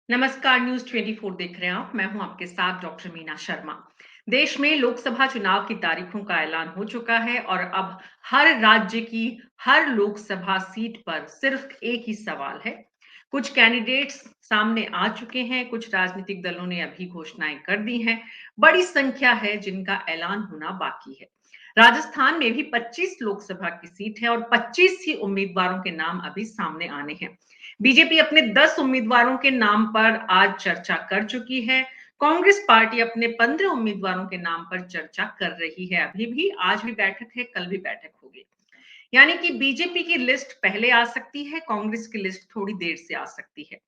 नमस्कार, न्यूज 24 देख रहे हैं आप। मैं हूं आपके साथ डॉक्टर मीना शर्मा। देश में लोकसभा चुनाव की तारीखों का ऐलान हो चुका है और अब हर राज्य की हर लोकसभा सीट पर सिर्फ एक ही सवाल है। कुछ कैंडिडेट्स सामने आ चुके हैं, कुछ राजनीतिक दलों ने अभी घोषणाएं कर दी हैं। बड़ी संख्या है जिनका ऐलान होना बाकी है। राजस्थान में भी 25 लोकसभा की सीट है और 25 ही उम्मीदवारों के नाम अभी सामने आने हैं। बीजेपी अपने 10 उम्मीदवारों के नाम पर आज चर्चा कर चुकी है। कांग्रेस पार्टी अपने 15 उम्मीदवारों के नाम पर चर्चा कर रही है। अभी भी आज भी बैठक है, कल भी बैठक होगी। यानी कि बीजेपी की लिस्ट पहले आ सकती है, कांग्रेस की लिस्ट थोड़ी देर से आ सकती है।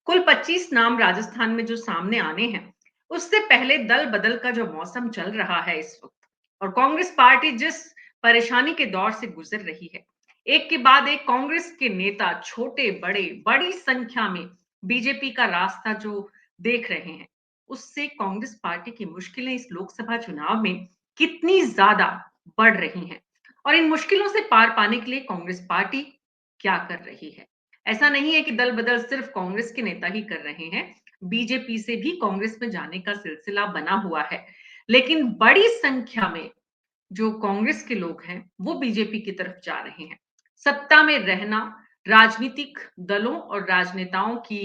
कुल 25 नाम राजस्थान में जो सामने आने हैं, उससे पहले दल बदल का जो मौसम चल रहा है इस वक्त, और कांग्रेस पार्टी जिस परेशानी के दौर से गुजर रही है, एक के बाद एक कांग्रेस के नेता छोटे बड़े बड़ी संख्या में बीजेपी का रास्ता जो देख रहे हैं, उससे कांग्रेस पार्टी की मुश्किलें इस लोकसभा चुनाव में कितनी ज्यादा बढ़ रही हैं और इन मुश्किलों से पार पाने के लिए कांग्रेस पार्टी क्या कर रही है। ऐसा नहीं है कि दल बदल सिर्फ कांग्रेस के नेता ही कर रहे हैं, बीजेपी से भी कांग्रेस में जाने का सिलसिला बना हुआ है। लेकिन बड़ी संख्या में जो कांग्रेस के लोग हैं वो बीजेपी की तरफ जा रहे हैं। सत्ता में रहना राजनीतिक दलों और राजनेताओं की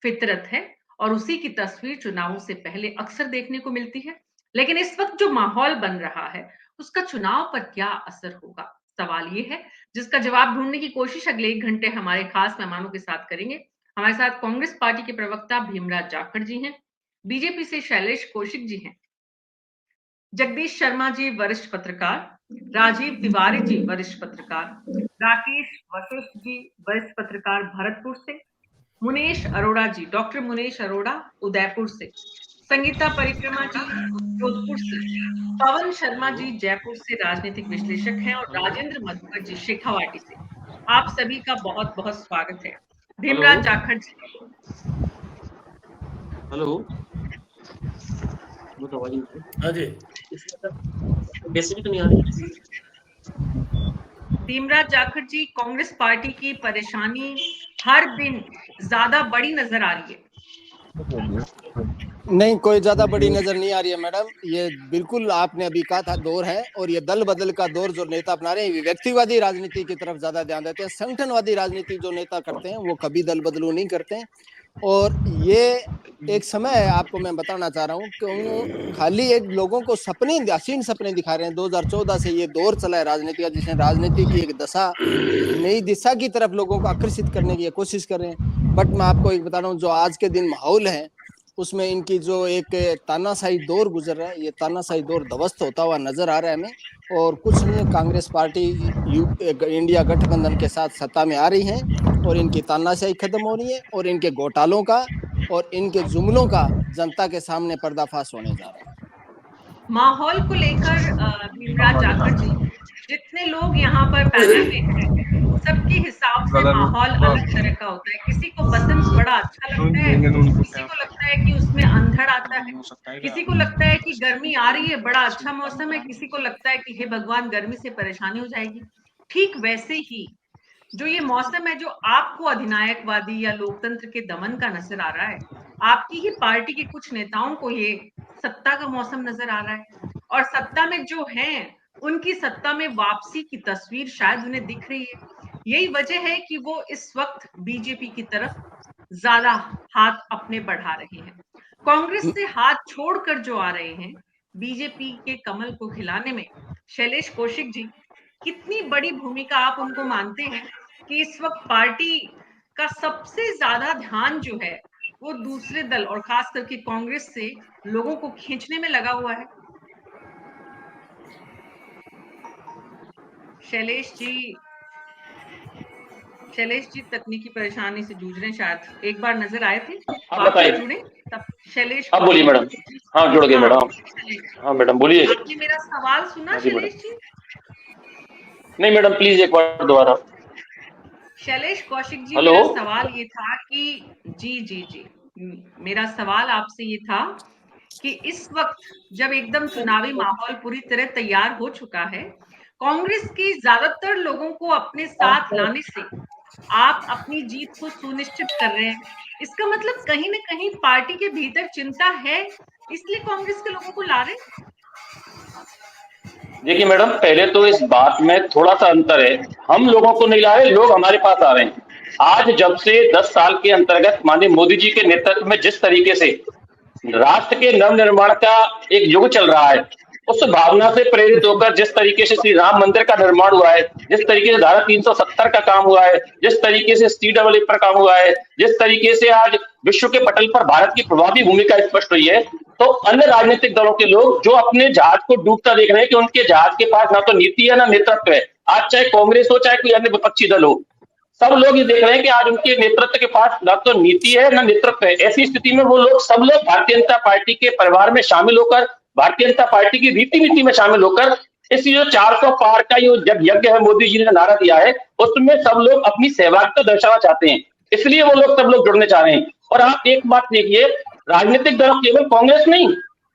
फितरत है और उसी की तस्वीर चुनावों से पहले अक्सर देखने को मिलती है। लेकिन इस वक्त जो माहौल बन रहा है, उसका चुनाव पर क्या असर होगा, सवाल ये है जिसका जवाब ढूंढने की कोशिश अगले 1 घंटे हमारे खास मेहमानों के साथ करेंगे। हमारे साथ कांग्रेस पार्टी के प्रवक्ता भीमराज जाखड़ जी हैं, बीजेपी से शैलेश कौशिक जी हैं, जगदीश शर्मा जी वरिष्ठ पत्रकार, राजीव तिवारी जी वरिष्ठ पत्रकार, राकेश वशिष्ठ जी वरिष्ठ पत्रकार भरतपुर से, मुनेश अरोड़ा जी, डॉक्टर मुनेश अरोड़ा उदयपुर से, संगीता परिक्रमा जी जोधपुर से, पवन शर्मा जी जयपुर से राजनीतिक विश्लेषक हैं और राजेंद्र मधुकर जी शेखावाटी से। आप सभी का बहुत बहुत स्वागत है। हेलो भीमराज जाखड़ जी। हेलो वो तो आवाज नहीं हाँ जी। वैसे भी तो नहीं आ रही। भीमराज जाखड़ जी, कांग्रेस पार्टी की परेशानी हर दिन ज्यादा बड़ी नजर आ रही है। नहीं, कोई ज्यादा बड़ी नजर नहीं आ रही है मैडम। ये बिल्कुल आपने अभी कहा था दौर है, और ये दल बदल का दौर जो नेता अपना रहे हैं, व्यक्तिवादी राजनीति की तरफ ज्यादा ध्यान देते हैं। संगठनवादी राजनीति जो नेता करते हैं वो कभी दल बदलू नहीं करते हैं। और ये एक समय है, आपको मैं बताना चाह रहा हूँ कि खाली एक लोगों को सपने, हसीन सपने दिखा रहे हैं। 2014 से ये दौर चला है राजनीति का, जिसने राजनीति की एक दशा, नई दिशा की तरफ लोगों को आकर्षित करने की कोशिश कर रहे हैं। बट मैं आपको एक बता रहा हूँ, जो आज के दिन माहौल है उसमें इनकी जो एक तानाशाही दौर गुजर रहा है, ये तानाशाही दौर ध्वस्त होता हुआ नजर आ रहा है हमें। और कुछ नहीं है, कांग्रेस पार्टी इंडिया गठबंधन के साथ सत्ता में आ रही है और इनकी तानाशाही खत्म हो रही है और इनके घोटालों का और इनके जुमलों का जनता के सामने पर्दाफाश होने जा रहा है। माहौल को लेकर भीमराज जाखड़ जी, जितने लोग यहाँ पर पैनल में हैं, सबके हिसाब से माहौल अलग तरह का होता है। किसी को बसंत बड़ा अच्छा लगता है, किसी को लगता है कि उसमें अंधड़ आता है, किसी को लगता है कि गर्मी आ रही है, बड़ा अच्छा मौसम है, किसी को लगता है कि हे भगवान गर्मी से परेशानी हो जाएगी। ठीक वैसे ही जो ये मौसम है, जो आपको अधिनायकवादी या लोकतंत्र के दमन का नजर आ रहा है, आपकी ही पार्टी के कुछ नेताओं को ये सत्ता का मौसम नजर आ रहा है। और सत्ता में जो हैं, उनकी सत्ता में वापसी की तस्वीर शायद उन्हें दिख रही है। यही वजह है कि वो इस वक्त बीजेपी की तरफ ज्यादा हाथ अपने बढ़ा रहे हैं। कांग्रेस से हाथ छोड़कर जो आ रहे हैं बीजेपी के कमल को खिलाने में, शैलेश कौशिक जी, कितनी बड़ी भूमिका आप उनको मानते हैं कि इस वक्त पार्टी का सबसे ज्यादा ध्यान जो है वो दूसरे दल और खास करके कांग्रेस से लोगों को खींचने में लगा हुआ है? शैलेश जी, शैलेश जी तकनीकी परेशानी से जूझ रहे हैं, शायद एक बार नजर आए थे, वापस जुड़े तब। शैलेश, आप बोलिए मैडम। हाँ जुड़ गए मैडम। हाँ मैडम बोलिए। आपने मेरा सवाल सुना शैलेश जी? नहीं मैडम, प्लीज एक बार दोबारा। शैलेश कौशिक जी, हेलो। मेरा सवाल ये था कि जी जी जी, मेरा सवाल आपसे ये था कि इस वक्त जब एकदम चुनावी माहौल पूरी तरह तैयार हो चुका है, कांग्रेस के ज्यादातर लोगों को अपने साथ लाने से आप अपनी जीत को सुनिश्चित कर रहे हैं। इसका मतलब कहीं न कहीं पार्टी के भीतर चिंता है, इसलिए कांग्रेस के लोगों को ला रहे हैं? देखिए मैडम, पहले तो इस बात में थोड़ा सा अंतर है। हम लोगों को नहीं ला रहे, लोग हमारे पास आ रहे हैं। आज जब से 10 साल के अंतर्गत माननीय मोदी जी के नेतृत्व में जिस तरीके से राष्ट्र के नवनिर्माण का एक युग चल रहा है, उस भावना से प्रेरित होकर जिस तरीके से श्री राम मंदिर का निर्माण हुआ है, जिस तरीके से धारा 370 का काम हुआ है, जिस तरीके से CAA पर काम हुआ है, जिस तरीके से आज विश्व के पटल पर भारत की प्रभावी भूमिका स्पष्ट हुई है, तो अन्य राजनीतिक दलों के लोग जो अपने जहाज को डूबता देख रहे हैं कि उनके जहाज के पास ना तो नीति है ना नेतृत्व है। आज चाहे कांग्रेस हो चाहे कोई अन्य विपक्षी दल हो, सब लोग ये देख रहे हैं कि आज उनके नेतृत्व के पास ना तो नीति है ना नेतृत्व है। ऐसी स्थिति में वो लोग सब लोग भारतीय जनता पार्टी के परिवार में शामिल होकर, भारतीय जनता पार्टी की रीति नीति में शामिल होकर, इस जो 400 पार का जो जब यज्ञ है मोदी जी ने नारा दिया है, उसमें सब लोग अपनी सहभागिता दर्शाना चाहते हैं। इसलिए वो लोग सब लोग जुड़ने चाह रहे हैं। और आप एक बात देखिए, राजनीतिक दल केवल कांग्रेस नहीं,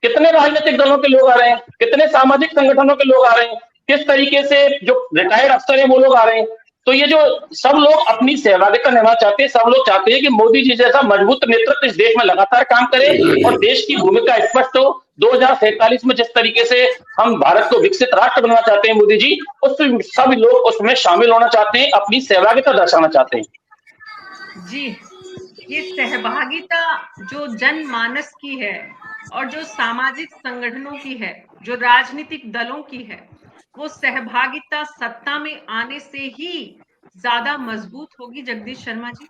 कितने राजनीतिक दलों के लोग आ रहे हैं, कितने सामाजिक संगठनों के लोग आ रहे हैं, किस तरीके से जो रिटायर्ड अफसर हैं वो लोग आ रहे हैं। तो ये जो सब लोग अपनी सहभागिता निभाना चाहते हैं, सब लोग चाहते हैं कि मोदी जी जैसा मजबूत नेतृत्व इस देश में लगातार काम करे और देश की भूमिका स्पष्ट हो। 2047 में जिस तरीके से हम भारत को विकसित राष्ट्र बनना चाहते हैं मोदी जी, उस सब लोग उसमें शामिल होना चाहते हैं, अपनी सहभागिता दर्शाना चाहते हैं। जी, ये सहभागिता जो जनमानस की है और जो सामाजिक संगठनों की है, जो राजनीतिक दलों की है, वो सहभागिता सत्ता में आने से ही ज्यादा मजबूत होगी। जगदीश शर्मा जी,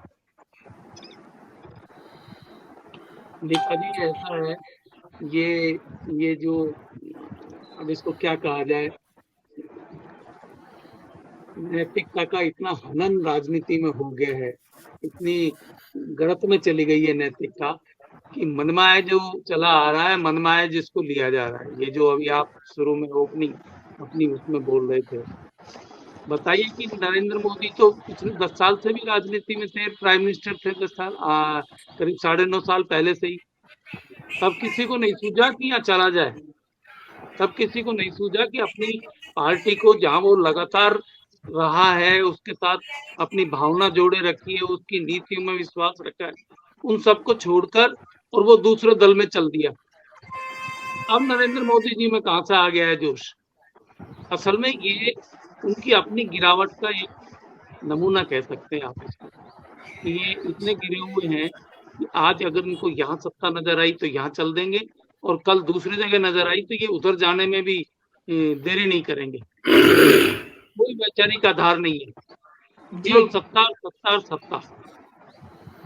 दीपा जी, ऐसा है, ये जो अब इसको क्या कहा जाए, नैतिकता का इतना हनन राजनीति में हो गया है, इतनी गलत में चली गई है नैतिकता कि मनमाया जो चला आ रहा है, मनमाया जिसको लिया जा रहा है। ये जो अभी आप शुरू में ओपनिंग अपनी उसमें बोल रहे थे, बताइए कि नरेंद्र मोदी तो पिछले 10 साल से भी राजनीति में थे, प्राइम मिनिस्टर थे 10 साल, करीब 9.5 साल पहले से ही। तब किसी को नहीं सूझा कि यहाँ चला जाए, तब किसी को नहीं सूझा कि अपनी पार्टी को जहां वो लगातार रहा है उसके साथ अपनी भावना जोड़े रखी है, उसकी नीतियों में विश्वास रखा है, उन सबको छोड़कर और वो दूसरे दल में चल दिया। अब नरेंद्र मोदी जी में कहां से आ गया है जोश? असल में ये उनकी अपनी गिरावट का एक नमूना कह सकते हैं आप इसको। ये इतने गिरे हुए हैं कि आज अगर इनको यहाँ सत्ता नजर आई तो यहाँ चल देंगे, और कल दूसरी जगह नजर आई तो ये उधर जाने में भी देरी नहीं करेंगे। कोई वैचारिक आधार नहीं है, केवल सत्ता सत्ता सत्ता।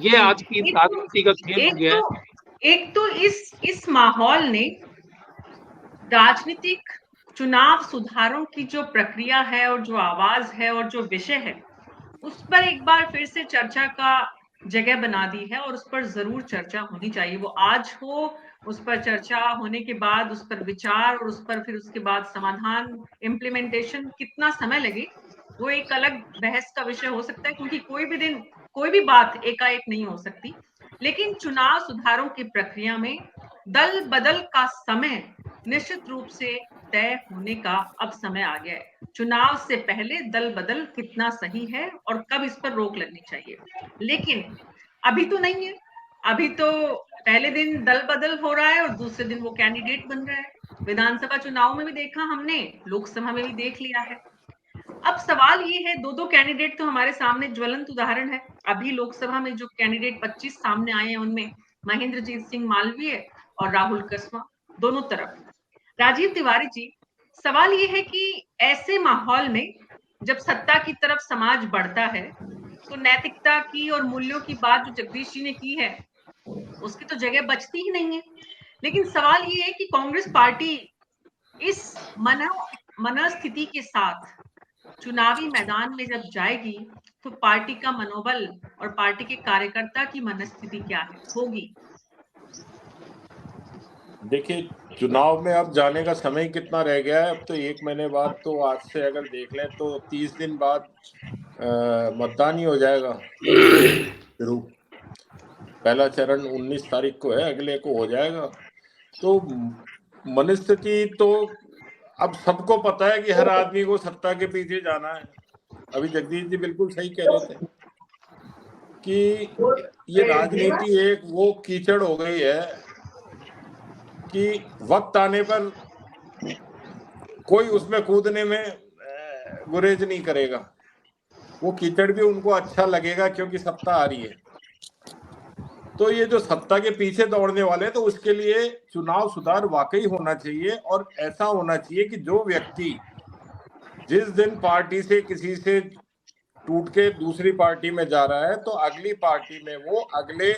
ये आज की राजनीति का खेल हो गया है। एक तो इस माहौल ने राजनीतिक चुनाव सुधारों की जो प्रक्रिया है और जो आवाज है और जो विषय है, उस पर एक बार फिर से चर्चा का जगह बना दी है और उस पर जरूर चर्चा होनी चाहिए। वो आज हो, उस पर चर्चा होने के बाद उस पर विचार और उस पर फिर उसके बाद समाधान, इम्प्लीमेंटेशन कितना समय लगे वो एक अलग बहस का विषय हो सकता है, क्योंकि कोई भी दिन कोई भी बात एकाएक नहीं हो सकती। लेकिन चुनाव सुधारों की प्रक्रिया में दल बदल का समय निश्चित रूप से तय होने का अब समय आ गया है। चुनाव से पहले दल बदल कितना सही है और कब इस पर रोक लगनी चाहिए, लेकिन अभी तो नहीं है। अभी तो पहले दिन दल बदल हो रहा है और दूसरे दिन वो कैंडिडेट बन रहा है। विधानसभा चुनाव में भी देखा हमने, लोकसभा में भी देख लिया है। अब सवाल ये है, दो कैंडिडेट तो हमारे सामने ज्वलंत उदाहरण है। अभी लोकसभा में जो कैंडिडेट 25 सामने आए हैं उनमें महेंद्रजीत सिंह मालवीय और राहुल कसवा, दोनों तरफ। राजीव तिवारी जी, सवाल ये है कि ऐसे माहौल में जब सत्ता की तरफ समाज बढ़ता है तो नैतिकता की और मूल्यों की बात जो जगदीश जी ने की है उसकी तो जगह बचती ही नहीं है। लेकिन सवाल ये है कि कांग्रेस पार्टी इस मनस्थिति के साथ चुनावी मैदान में जब जाएगी तो पार्टी का मनोबल और पार्टी के कार्यकर्ता की मनस्थिति क्या है होगी? देखिए, चुनाव में अब जाने का समय कितना रह गया है। अब तो 1 महीने बाद, तो आज से अगर देख लें तो 30 दिन बाद मतदान ही हो जाएगा शुरू। पहला चरण 19 तारीख को है, अगले को हो जाएगा। तो मनस्थिति तो अब सबको पता है कि हर आदमी को सत्ता के पीछे जाना है। अभी जगदीश जी बिल्कुल सही कह रहे थे कि ये राजनीति एक वो कीचड़ हो गई है कि वक्त आने पर कोई उसमें कूदने में गुरेज नहीं करेगा। वो कीचड़ भी उनको अच्छा लगेगा क्योंकि सत्ता आ रही है। तो ये जो सत्ता के पीछे दौड़ने वाले हैं, तो उसके लिए चुनाव सुधार वाकई होना चाहिए। और ऐसा होना चाहिए कि जो व्यक्ति जिस दिन पार्टी से किसी से टूट के दूसरी पार्टी में जा रहा है, तो अगली पार्टी में वो अगले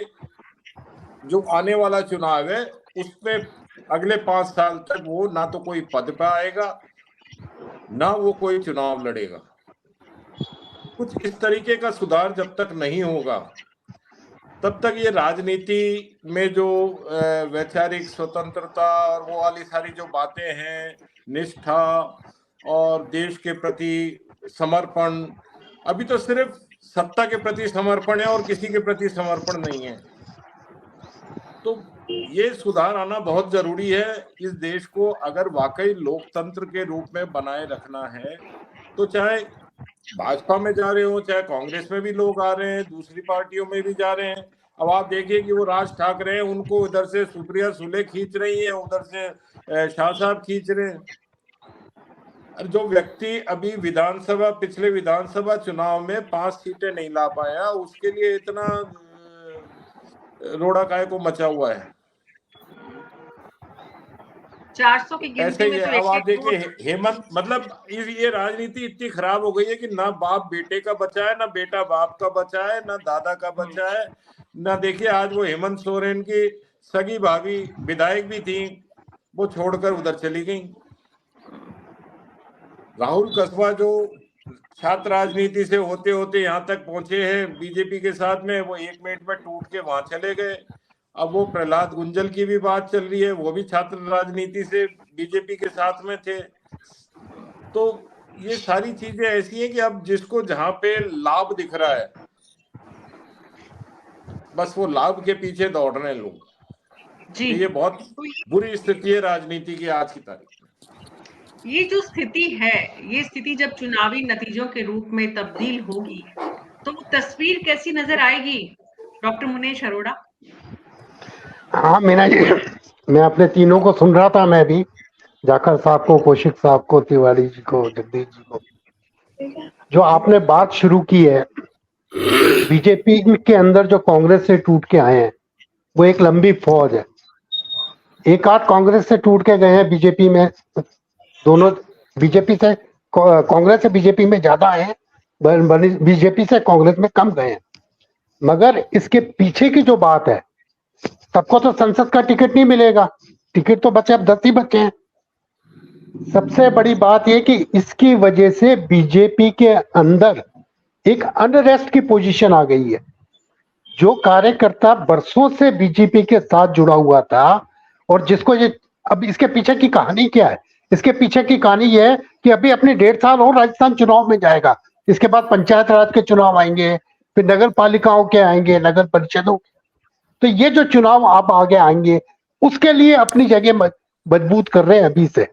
जो आने वाला चुनाव है उसमें अगले 5 साल तक वो ना तो कोई पद पे आएगा, ना वो कोई चुनाव लड़ेगा। कुछ इस तरीके का सुधार जब तक नहीं होगा, तब तक ये राजनीति में जो वैचारिक स्वतंत्रता और वो वाली सारी जो बातें हैं, निष्ठा और देश के प्रति समर्पण, अभी तो सिर्फ सत्ता के प्रति समर्पण है और किसी के प्रति समर्पण नहीं है। तो ये सुधार आना बहुत जरूरी है। इस देश को अगर वाकई लोकतंत्र के रूप में बनाए रखना है, तो चाहे भाजपा में जा रहे हो, चाहे कांग्रेस में भी लोग आ रहे हैं, दूसरी पार्टियों में भी जा रहे हैं। अब आप देखिए कि वो राज ठाकरे हैं, उनको उधर से सुप्रिया सुले खींच रही है, उधर से शाह साहब खींच रहे हैं। जो व्यक्ति अभी पिछले विधानसभा चुनाव में 5 सीटें नहीं ला पाया, उसके लिए इतना रोड़ा काय को मचा हुआ है। 400 की गिनती ऐसे में ही तो अब आप 101 देखिए हेमंत, मतलब ये राजनीति इतनी खराब हो गई है कि ना बाप बेटे का बचा है, ना बेटा बाप का बचा है, ना दादा का बचा है, ना देखिए आज वो हेमंत सोरेन की सगी भाभी विधायक भी थी, वो छोड़कर उधर चली गई। राहुल कस्बा जो छात्र राजनीति से होते होते यहाँ तक पहुंचे हैं बीजेपी के साथ में, वो 1 मिनट में टूट के वहां चले गए। अब वो प्रहलाद गुंजल की भी बात चल रही है, वो भी छात्र राजनीति से बीजेपी के साथ में थे। तो ये सारी चीजें ऐसी हैं कि अब जिसको जहां पे लाभ दिख रहा है, बस वो लाभ के पीछे दौड़ रहे हैं लोग जी। ये बहुत बुरी स्थिति है राजनीति की आज की तारीख में। ये जो स्थिति है, ये स्थिति जब चुनावी नतीजों के रूप में तब्दील होगी, तो तस्वीर कैसी नजर आएगी? डॉक्टर मुनेश अरोड़ा। हाँ मीना जी, मैं अपने तीनों को सुन रहा था, मैं भी जाखड़ साहब को, कौशिक साहब को, तिवारी जी को, जगदीश जी को। जो आपने बात शुरू की है, बीजेपी के अंदर जो कांग्रेस से टूट के आए हैं वो एक लंबी फौज है। एक आध कांग्रेस से टूट के गए हैं बीजेपी में, दोनों बीजेपी से कांग्रेस से बीजेपी में ज्यादा आए हैं, बीजेपी से कांग्रेस में कम गए हैं। मगर इसके पीछे की जो बात है, सबको तो संसद का टिकट नहीं मिलेगा, टिकट तो बचे, अब 10 ही बचे हैं। सबसे बड़ी बात यह कि इसकी वजह से बीजेपी के अंदर एक अनरेस्ट की पोजीशन आ गई है। जो कार्यकर्ता बरसों से बीजेपी के साथ जुड़ा हुआ था और जिसको ये, अब इसके पीछे की कहानी क्या है? इसके पीछे की कहानी यह है कि अभी अपने 1.5 साल और राजस्थान चुनाव में जाएगा, इसके बाद पंचायत राज के चुनाव आएंगे, फिर नगर पालिकाओं के आएंगे, नगर परिषदों। तो ये जो चुनाव आप आगे आएंगे, उसके लिए अपनी जगह मजबूत कर रहे हैं अभी से।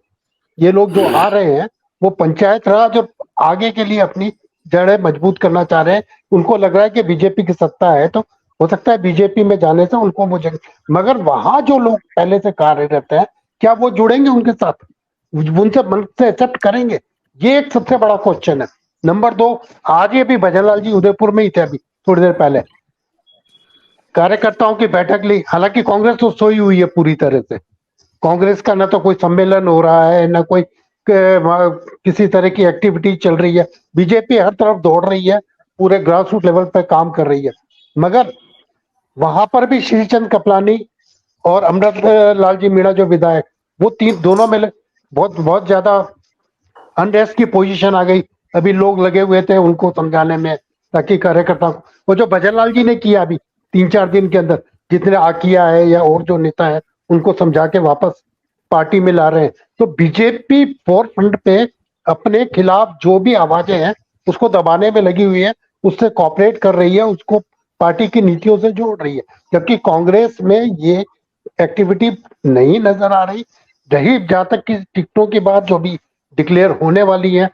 ये लोग जो आ रहे हैं वो पंचायत राज और आगे के लिए अपनी जड़ें मजबूत करना चाह रहे हैं। उनको लग रहा है कि बीजेपी की सत्ता है तो हो सकता है बीजेपी में जाने से उनको वो जगह, मगर वहां जो लोग पहले से कार्यरत हैं, क्या वो जुड़ेंगे उनके साथ, उनसे मन से एक्सेप्ट करेंगे? ये एक सबसे बड़ा क्वेश्चन है। नंबर 2, आज ये भी भजनलाल जी उदयपुर में ही थे अभी थोड़ी देर पहले, कार्यकर्ताओं की बैठक ली। हालांकि कांग्रेस तो सोई हुई है पूरी तरह से, कांग्रेस का ना तो कोई सम्मेलन हो रहा है, ना कोई किसी तरह की एक्टिविटी चल रही है। बीजेपी हर तरफ दौड़ रही है, पूरे ग्रास रूट लेवल पे काम कर रही है। मगर वहां पर भी श्रीचंद कपलानी और अमृत लाल जी मीणा जो विधायक, वो दोनों में बहुत ज्यादा अनरेस्ट की पोजीशन आ गई। अभी लोग लगे हुए थे उनको समझाने में, ताकि कार्यकर्ता को, वो जो भजनलाल जी ने किया अभी 3-4 दिन के अंदर, जितने आकिया है या और जो नेता है, उनको समझा के वापस पार्टी में ला रहे हैं। तो बीजेपी फोर फ्रंट पे अपने खिलाफ जो भी आवाजें हैं उसको दबाने में लगी हुई है, उससे कॉपरेट कर रही है, उसको पार्टी की नीतियों से जोड़ रही है। जबकि कांग्रेस में ये एक्टिविटी नहीं नजर आ रही। जहां तक की टिकटों की बात जो भी डिक्लेयर होने वाली है,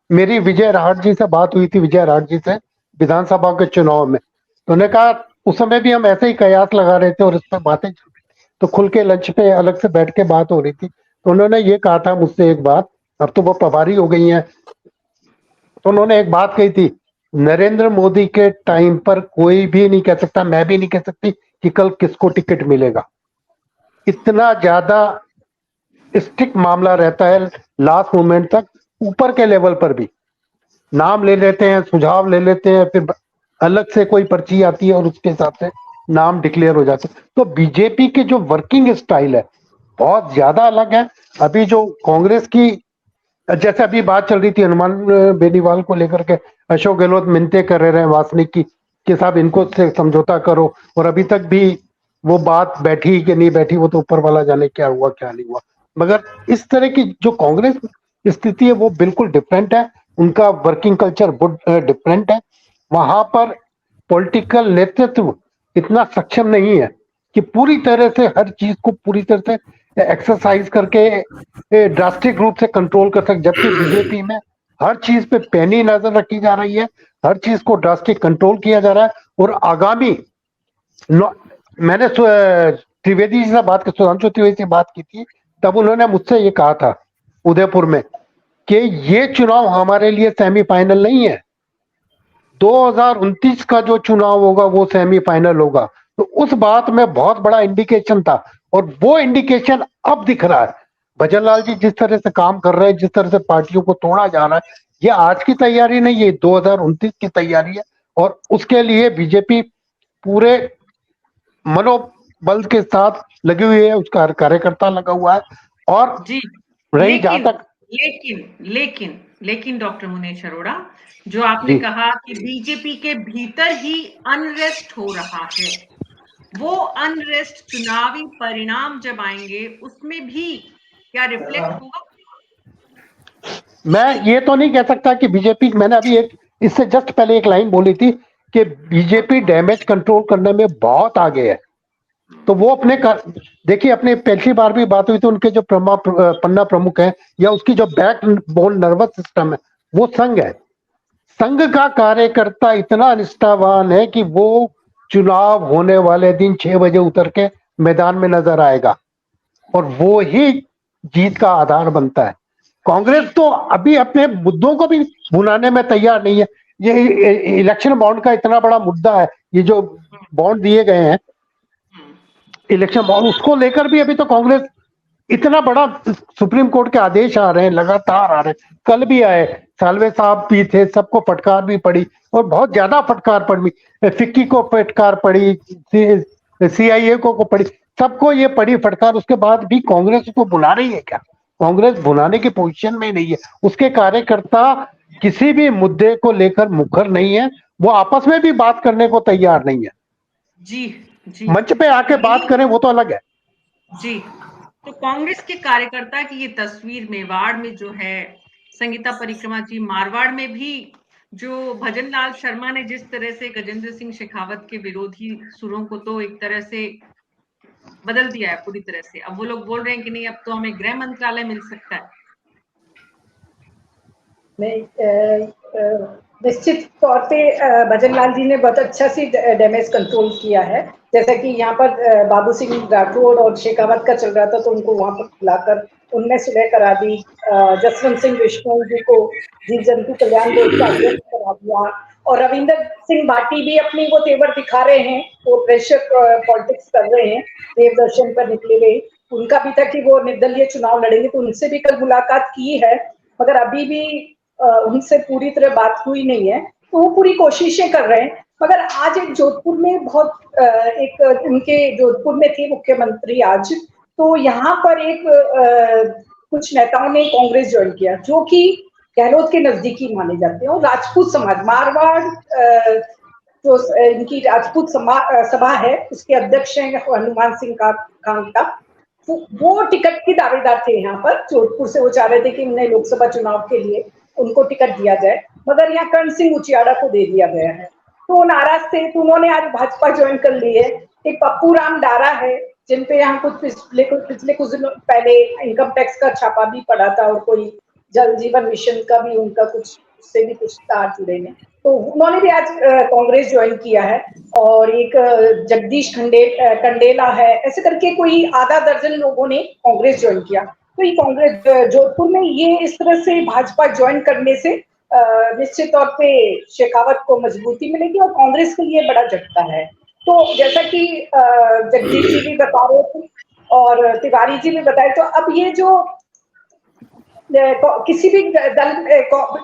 मेरी विजय राहट जी से बात हुई थी, विजय राहट जी से विधानसभा के चुनाव में, तो उन्होंने कहा उस समय भी हम ऐसे ही कयास लगा रहे थे और इस पर बातें चल रही थी, तो खुल के लंच पे अलग से बैठ के बात हो रही थी, तो उन्होंने ये कहा था मुझसे एक बात, अब तो वो प्रभारी हो गई हैं, तो उन्होंने एक बात कही थी, नरेंद्र मोदी के टाइम पर कोई भी नहीं कह सकता, मैं भी नहीं कह सकती कि कल किसको टिकट मिलेगा। इतना ज्यादा स्ट्रिक्ट मामला रहता है लास्ट मोमेंट तक, ऊपर के लेवल पर भी नाम ले लेते हैं, सुझाव ले लेते हैं, फिर अलग से कोई पर्ची आती है और उसके हिसाब से नाम डिक्लेयर हो जाते हैं। तो बीजेपी की जो वर्किंग स्टाइल है बहुत ज्यादा अलग है। अभी जो कांग्रेस की, जैसे अभी बात चल रही थी हनुमान बेनीवाल को लेकर के, अशोक गहलोत मिन्नतें कर रहे हैं वासनिक की कि साहब इनको से समझौता करो, और अभी तक भी वो बात बैठी कि नहीं बैठी, वो तो ऊपर वाला जाने क्या हुआ क्या नहीं हुआ। मगर इस तरह की जो कांग्रेस स्थिति है वो बिल्कुल डिफरेंट है, उनका वर्किंग कल्चर डिफरेंट है। वहां पर पॉलिटिकल नेतृत्व इतना सक्षम नहीं है कि पूरी तरह से हर चीज को पूरी तरह से एक्सरसाइज करके ड्रास्टिक रूप से कंट्रोल कर सके, जबकि बीजेपी में हर चीज पे पैनी नजर रखी जा रही है, हर चीज को ड्रास्टिक कंट्रोल किया जा रहा है। और आगामी मैंने त्रिवेदी जी से बात की, सुधांशु त्रिवेदी से बात की थी, तब उन्होंने मुझसे ये कहा था उदयपुर में कि ये चुनाव हमारे लिए सेमीफाइनल नहीं है, 2029 का जो चुनाव होगा वो सेमीफाइनल होगा। तो उस बात में बहुत बड़ा इंडिकेशन था, और वो इंडिकेशन अब दिख रहा है। भजन लाल जी जिस तरह से काम कर रहे हैं, जिस तरह से पार्टियों को तोड़ा जा रहा है, ये आज की तैयारी नहीं, ये 2029 की तैयारी है, और उसके लिए बीजेपी पूरे मनोबल के साथ लगी हुई है, उसका हर कार्यकर्ता लगा हुआ है। और जी, रही जहां तक लेकिन डॉक्टर मुनीश अरोड़ा, जो आपने कहा कि बीजेपी के भीतर ही अनरेस्ट हो रहा है, वो अनरेस्ट चुनावी परिणाम जब आएंगे उसमें भी क्या रिफ्लेक्ट होगा? मैं ये तो नहीं कह सकता कि बीजेपी, मैंने अभी एक इससे जस्ट पहले एक लाइन बोली थी कि बीजेपी डैमेज कंट्रोल करने में बहुत आगे है। तो वो अपने देखिए, अपने पहली बार भी बात हुई थी, उनके जो पन्ना प्रमुख है या उसकी जो बैक बोन नर्वस सिस्टम है वो संघ है। संघ का कार्यकर्ता इतना निष्ठावान है कि वो चुनाव होने वाले दिन 6 बजे उतर के मैदान में नजर आएगा, और वो ही जीत का आधार बनता है। कांग्रेस तो अभी अपने मुद्दों को भी भुनाने में तैयार नहीं है। ये इलेक्शन बॉन्ड का इतना बड़ा मुद्दा है, ये जो बॉन्ड दिए गए हैं इलेक्शन बॉन्ड, उसको लेकर भी अभी तो कांग्रेस, इतना बड़ा सुप्रीम कोर्ट के आदेश आ रहे हैं, लगातार आ रहे हैं, कल भी आए, सालवे साहब भी थे, सबको फटकार भी पड़ी, और बहुत ज्यादा फटकार पड़ी, फिक्की को फटकार पड़ी, सीआईए को पड़ी, सबको ये पड़ी फटकार। उसके बाद भी कांग्रेस को बुला रही है क्या? कांग्रेस बुलाने की पोजीशन में नहीं है। उसके कार्यकर्ता किसी भी मुद्दे को लेकर मुखर नहीं है, वो आपस में भी बात करने को तैयार नहीं है। जी मंच पे आके बात करें वो तो अलग है। जी, तो कांग्रेस के कार्यकर्ता की ये तस्वीर मेवाड़ में जो है, संगीता परिक्रमा जी, मारवाड़ में भी जो भजन लाल शर्मा ने जिस तरह से गजेंद्र सिंह शेखावत के विरोधी सुरों को तो एक तरह से बदल दिया है पूरी तरह से, अब वो लोग बोल रहे हैं कि नहीं अब तो हमें गृह मंत्रालय मिल सकता है। निश्चित तौर पे भजन लाल जी ने बहुत अच्छा सी डैमेज कंट्रोल किया है। जैसा कि यहाँ पर बाबू सिंह राठौड़ और शेखावत का चल रहा था, तो उनको वहां पर बुलाकर उनमें सुलह करा दी। जसवंत सिंह बिश्नोई जी को जीव जंतु कल्याण बोर्ड का अध्यक्ष करा दिया, और रविंदर सिंह भाटी भी अपनी वो तेवर दिखा रहे हैं, वो प्रेशर पॉलिटिक्स कर रहे हैं, देव दर्शन पर निकले हुए। उनका भी था कि वो निर्दलीय चुनाव लड़ेंगे, तो उनसे भी कल मुलाकात की है, मगर अभी भी उनसे पूरी तरह बात हुई नहीं है। तो वो पूरी कोशिशें कर रहे हैं। मगर आज एक जोधपुर में बहुत एक उनके जोधपुर में थे मुख्यमंत्री आज, तो यहाँ पर एक कुछ नेताओं ने कांग्रेस ज्वाइन किया, जो कि गहलोत के नजदीकी माने जाते हैं। और राजपूत समाज, मारवाड़ जो इनकी राजपूत सभा है, उसके अध्यक्ष हैं हनुमान सिंह कांगटा, वो टिकट के दावेदार थे यहाँ पर जोधपुर से। वो चाह रहे थे कि उन्हें लोकसभा चुनाव के लिए उनको टिकट दिया जाए, मगर यहाँ कर्ण सिंह उचियाड़ा को दे दिया गया है, तो वो नाराज थे, तो उन्होंने आज भाजपा ज्वाइन कर ली है। एक पप्पू राम डारा है, जिन पे यहाँ कुछ पिछले कुछ दिनों पहले इनकम टैक्स का छापा भी पड़ा था, और कोई जल जीवन मिशन का भी उनका कुछ उससे भी कुछ तार जुड़े हैं, तो उन्होंने भी आज कांग्रेस ज्वाइन किया है। और एक जगदीश कंडेला है, ऐसे करके कोई आधा दर्जन लोगों ने कांग्रेस ज्वाइन किया। तो ये कांग्रेस जोधपुर में ये इस तरह से भाजपा ज्वाइन करने से निश्चित तौर पे शेखावत को मजबूती मिलेगी और कांग्रेस के लिए बड़ा झटका है। तो जैसा कि जगदीश जी भी बता रहे थे और तिवारी जी भी बताए, तो अब ये जो किसी भी दल,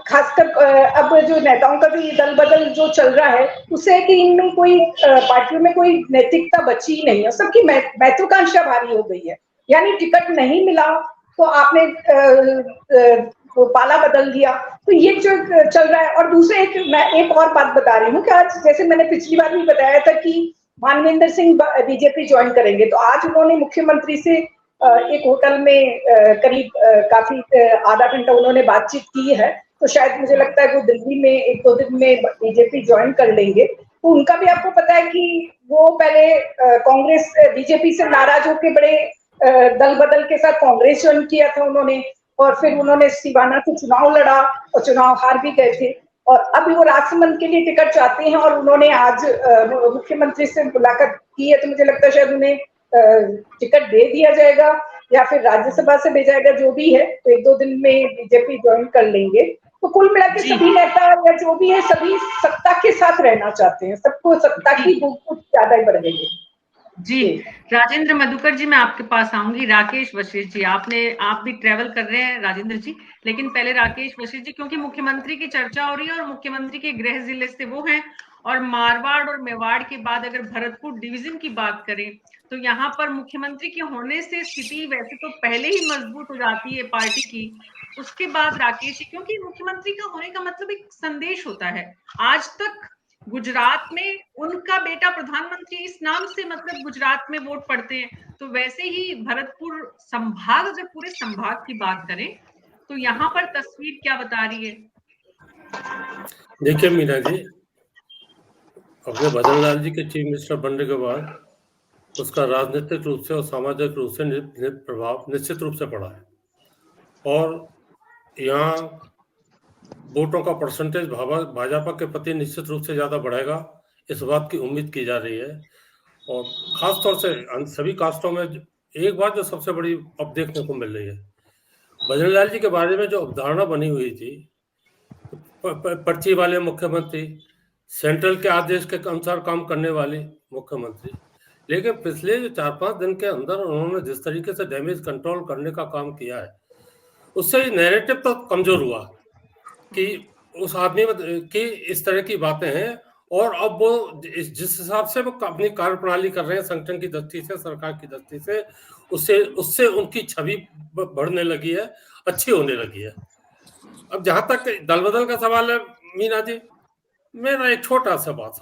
खासकर अब जो नेताओं का भी दल बदल जो चल रहा है, उससे है कि इनमें कोई पार्टियों में कोई नैतिकता बची ही नहीं है, सबकी महत्वाकांक्षा भारी हो गई है। यानी टिकट नहीं मिला तो आपने पाला बदल दिया, तो ये जो चल रहा है। और दूसरे मैं एक और बात बता रही हूँ कि आज जैसे मैंने पिछली बार भी बताया था कि मानवेंद्र सिंह बीजेपी ज्वाइन करेंगे, तो आज उन्होंने मुख्यमंत्री से एक होटल में करीब काफी आधा घंटा उन्होंने बातचीत की है। तो शायद मुझे लगता है वो दिल्ली में 1-2 दिन में बीजेपी ज्वाइन कर लेंगे। तो उनका भी आपको पता है कि वो पहले कांग्रेस बीजेपी से नाराज होकर बड़े दल बदल के साथ कांग्रेस ज्वाइन किया था उन्होंने, और फिर उन्होंने सिवाना से चुनाव लड़ा और चुनाव हार भी गए थे। और अब वो राजसमंद के लिए टिकट चाहते हैं और उन्होंने आज मुख्यमंत्री से मुलाकात की है। तो मुझे लगता है शायद उन्हें टिकट दे दिया जाएगा या फिर राज्यसभा से भेजा जाएगा, जो भी है। तो 1-2 दिन में बीजेपी ज्वाइन कर लेंगे। तो कुल मिला के सभी नेता या जो भी है सभी सत्ता के साथ रहना चाहते हैं, सबको सत्ता की भूख कुछ ज्यादा ही बढ़ गई है। जी राजेंद्र मधुकर जी, मैं आपके पास आऊंगी। राकेश वशिष्ठ जी, आप भी ट्रेवल कर रहे हैं राजेंद्र जी, लेकिन पहले राकेश वशिष्ठ जी, क्योंकि मुख्यमंत्री की चर्चा हो रही है और मुख्यमंत्री के गृह जिले से वो हैं, और मारवाड़ और मेवाड़ के बाद अगर भरतपुर डिवीजन की बात करें तो यहाँ पर मुख्यमंत्री के होने से स्थिति वैसे तो पहले ही मजबूत हो जाती है पार्टी की। उसके बाद राकेश जी, क्योंकि मुख्यमंत्री का होने का मतलब एक संदेश होता है। आज तक गुजरात में उनका बेटा प्रधानमंत्री इस नाम से मतलब गुजरात में वोट पड़ते हैं, तो वैसे ही भरतपुर संभाग, अगर पूरे संभाग की बात करें तो यहाँ पर तस्वीर क्या बता रही है? देखिए मीना जी, अपने भजन लाल जी के चीफ मिनिस्टर बनने के बाद उसका राजनीतिक रूप से और सामाजिक रूप से प्रभाव निश्चित रूप से पड़ा है और यहाँ वोटों का परसेंटेज भाजपा के प्रति निश्चित रूप से ज्यादा बढ़ेगा, इस बात की उम्मीद की जा रही है। और खास तौर से सभी कास्टों में एक बात जो सबसे बड़ी अब देखने को मिल रही है, भजन लाल जी के बारे में जो अवधारणा बनी हुई थी, पर्ची वाले मुख्यमंत्री, सेंट्रल के आदेश के अनुसार काम करने वाले मुख्यमंत्री, लेकिन पिछले 4-5 दिन के अंदर उन्होंने जिस तरीके से डैमेज कंट्रोल करने का काम किया है, उससे नैरेटिव तो कमजोर हुआ कि उस आदमी की इस तरह की बातें हैं। और अब वो जिस हिसाब से वो अपनी कार्यप्रणाली कर रहे हैं संगठन की दृष्टि से, सरकार की दृष्टि से, उससे उनकी छवि बढ़ने लगी है, अच्छी होने लगी है। अब जहां तक दल बदल का सवाल है मीना जी, मेरा एक छोटा सा बात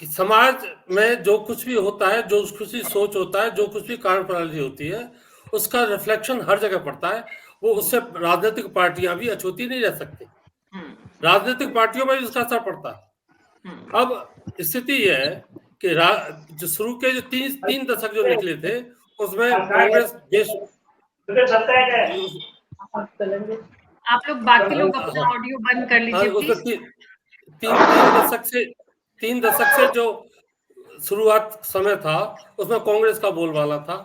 कि समाज में जो कुछ भी होता है, जो कुछ भी सोच होता है, जो कुछ भी कार्यप्रणाली होती है, उसका रिफ्लेक्शन हर जगह पड़ता है। वो उससे राजनीतिक पार्टियां भी अछूती नहीं रह सकती, राजनीतिक पार्टियों में भी उसका असर पड़ता है। अब स्थिति यह है कि जो शुरू के जो तीन दशक जो निकले थे, उसमें कांग्रेस देश, आप लोग बाकी लोग अपना ऑडियो बंद कर लीजिए। तीन दशक से जो शुरुआत समय था उसमें कांग्रेस का बोलबाला था,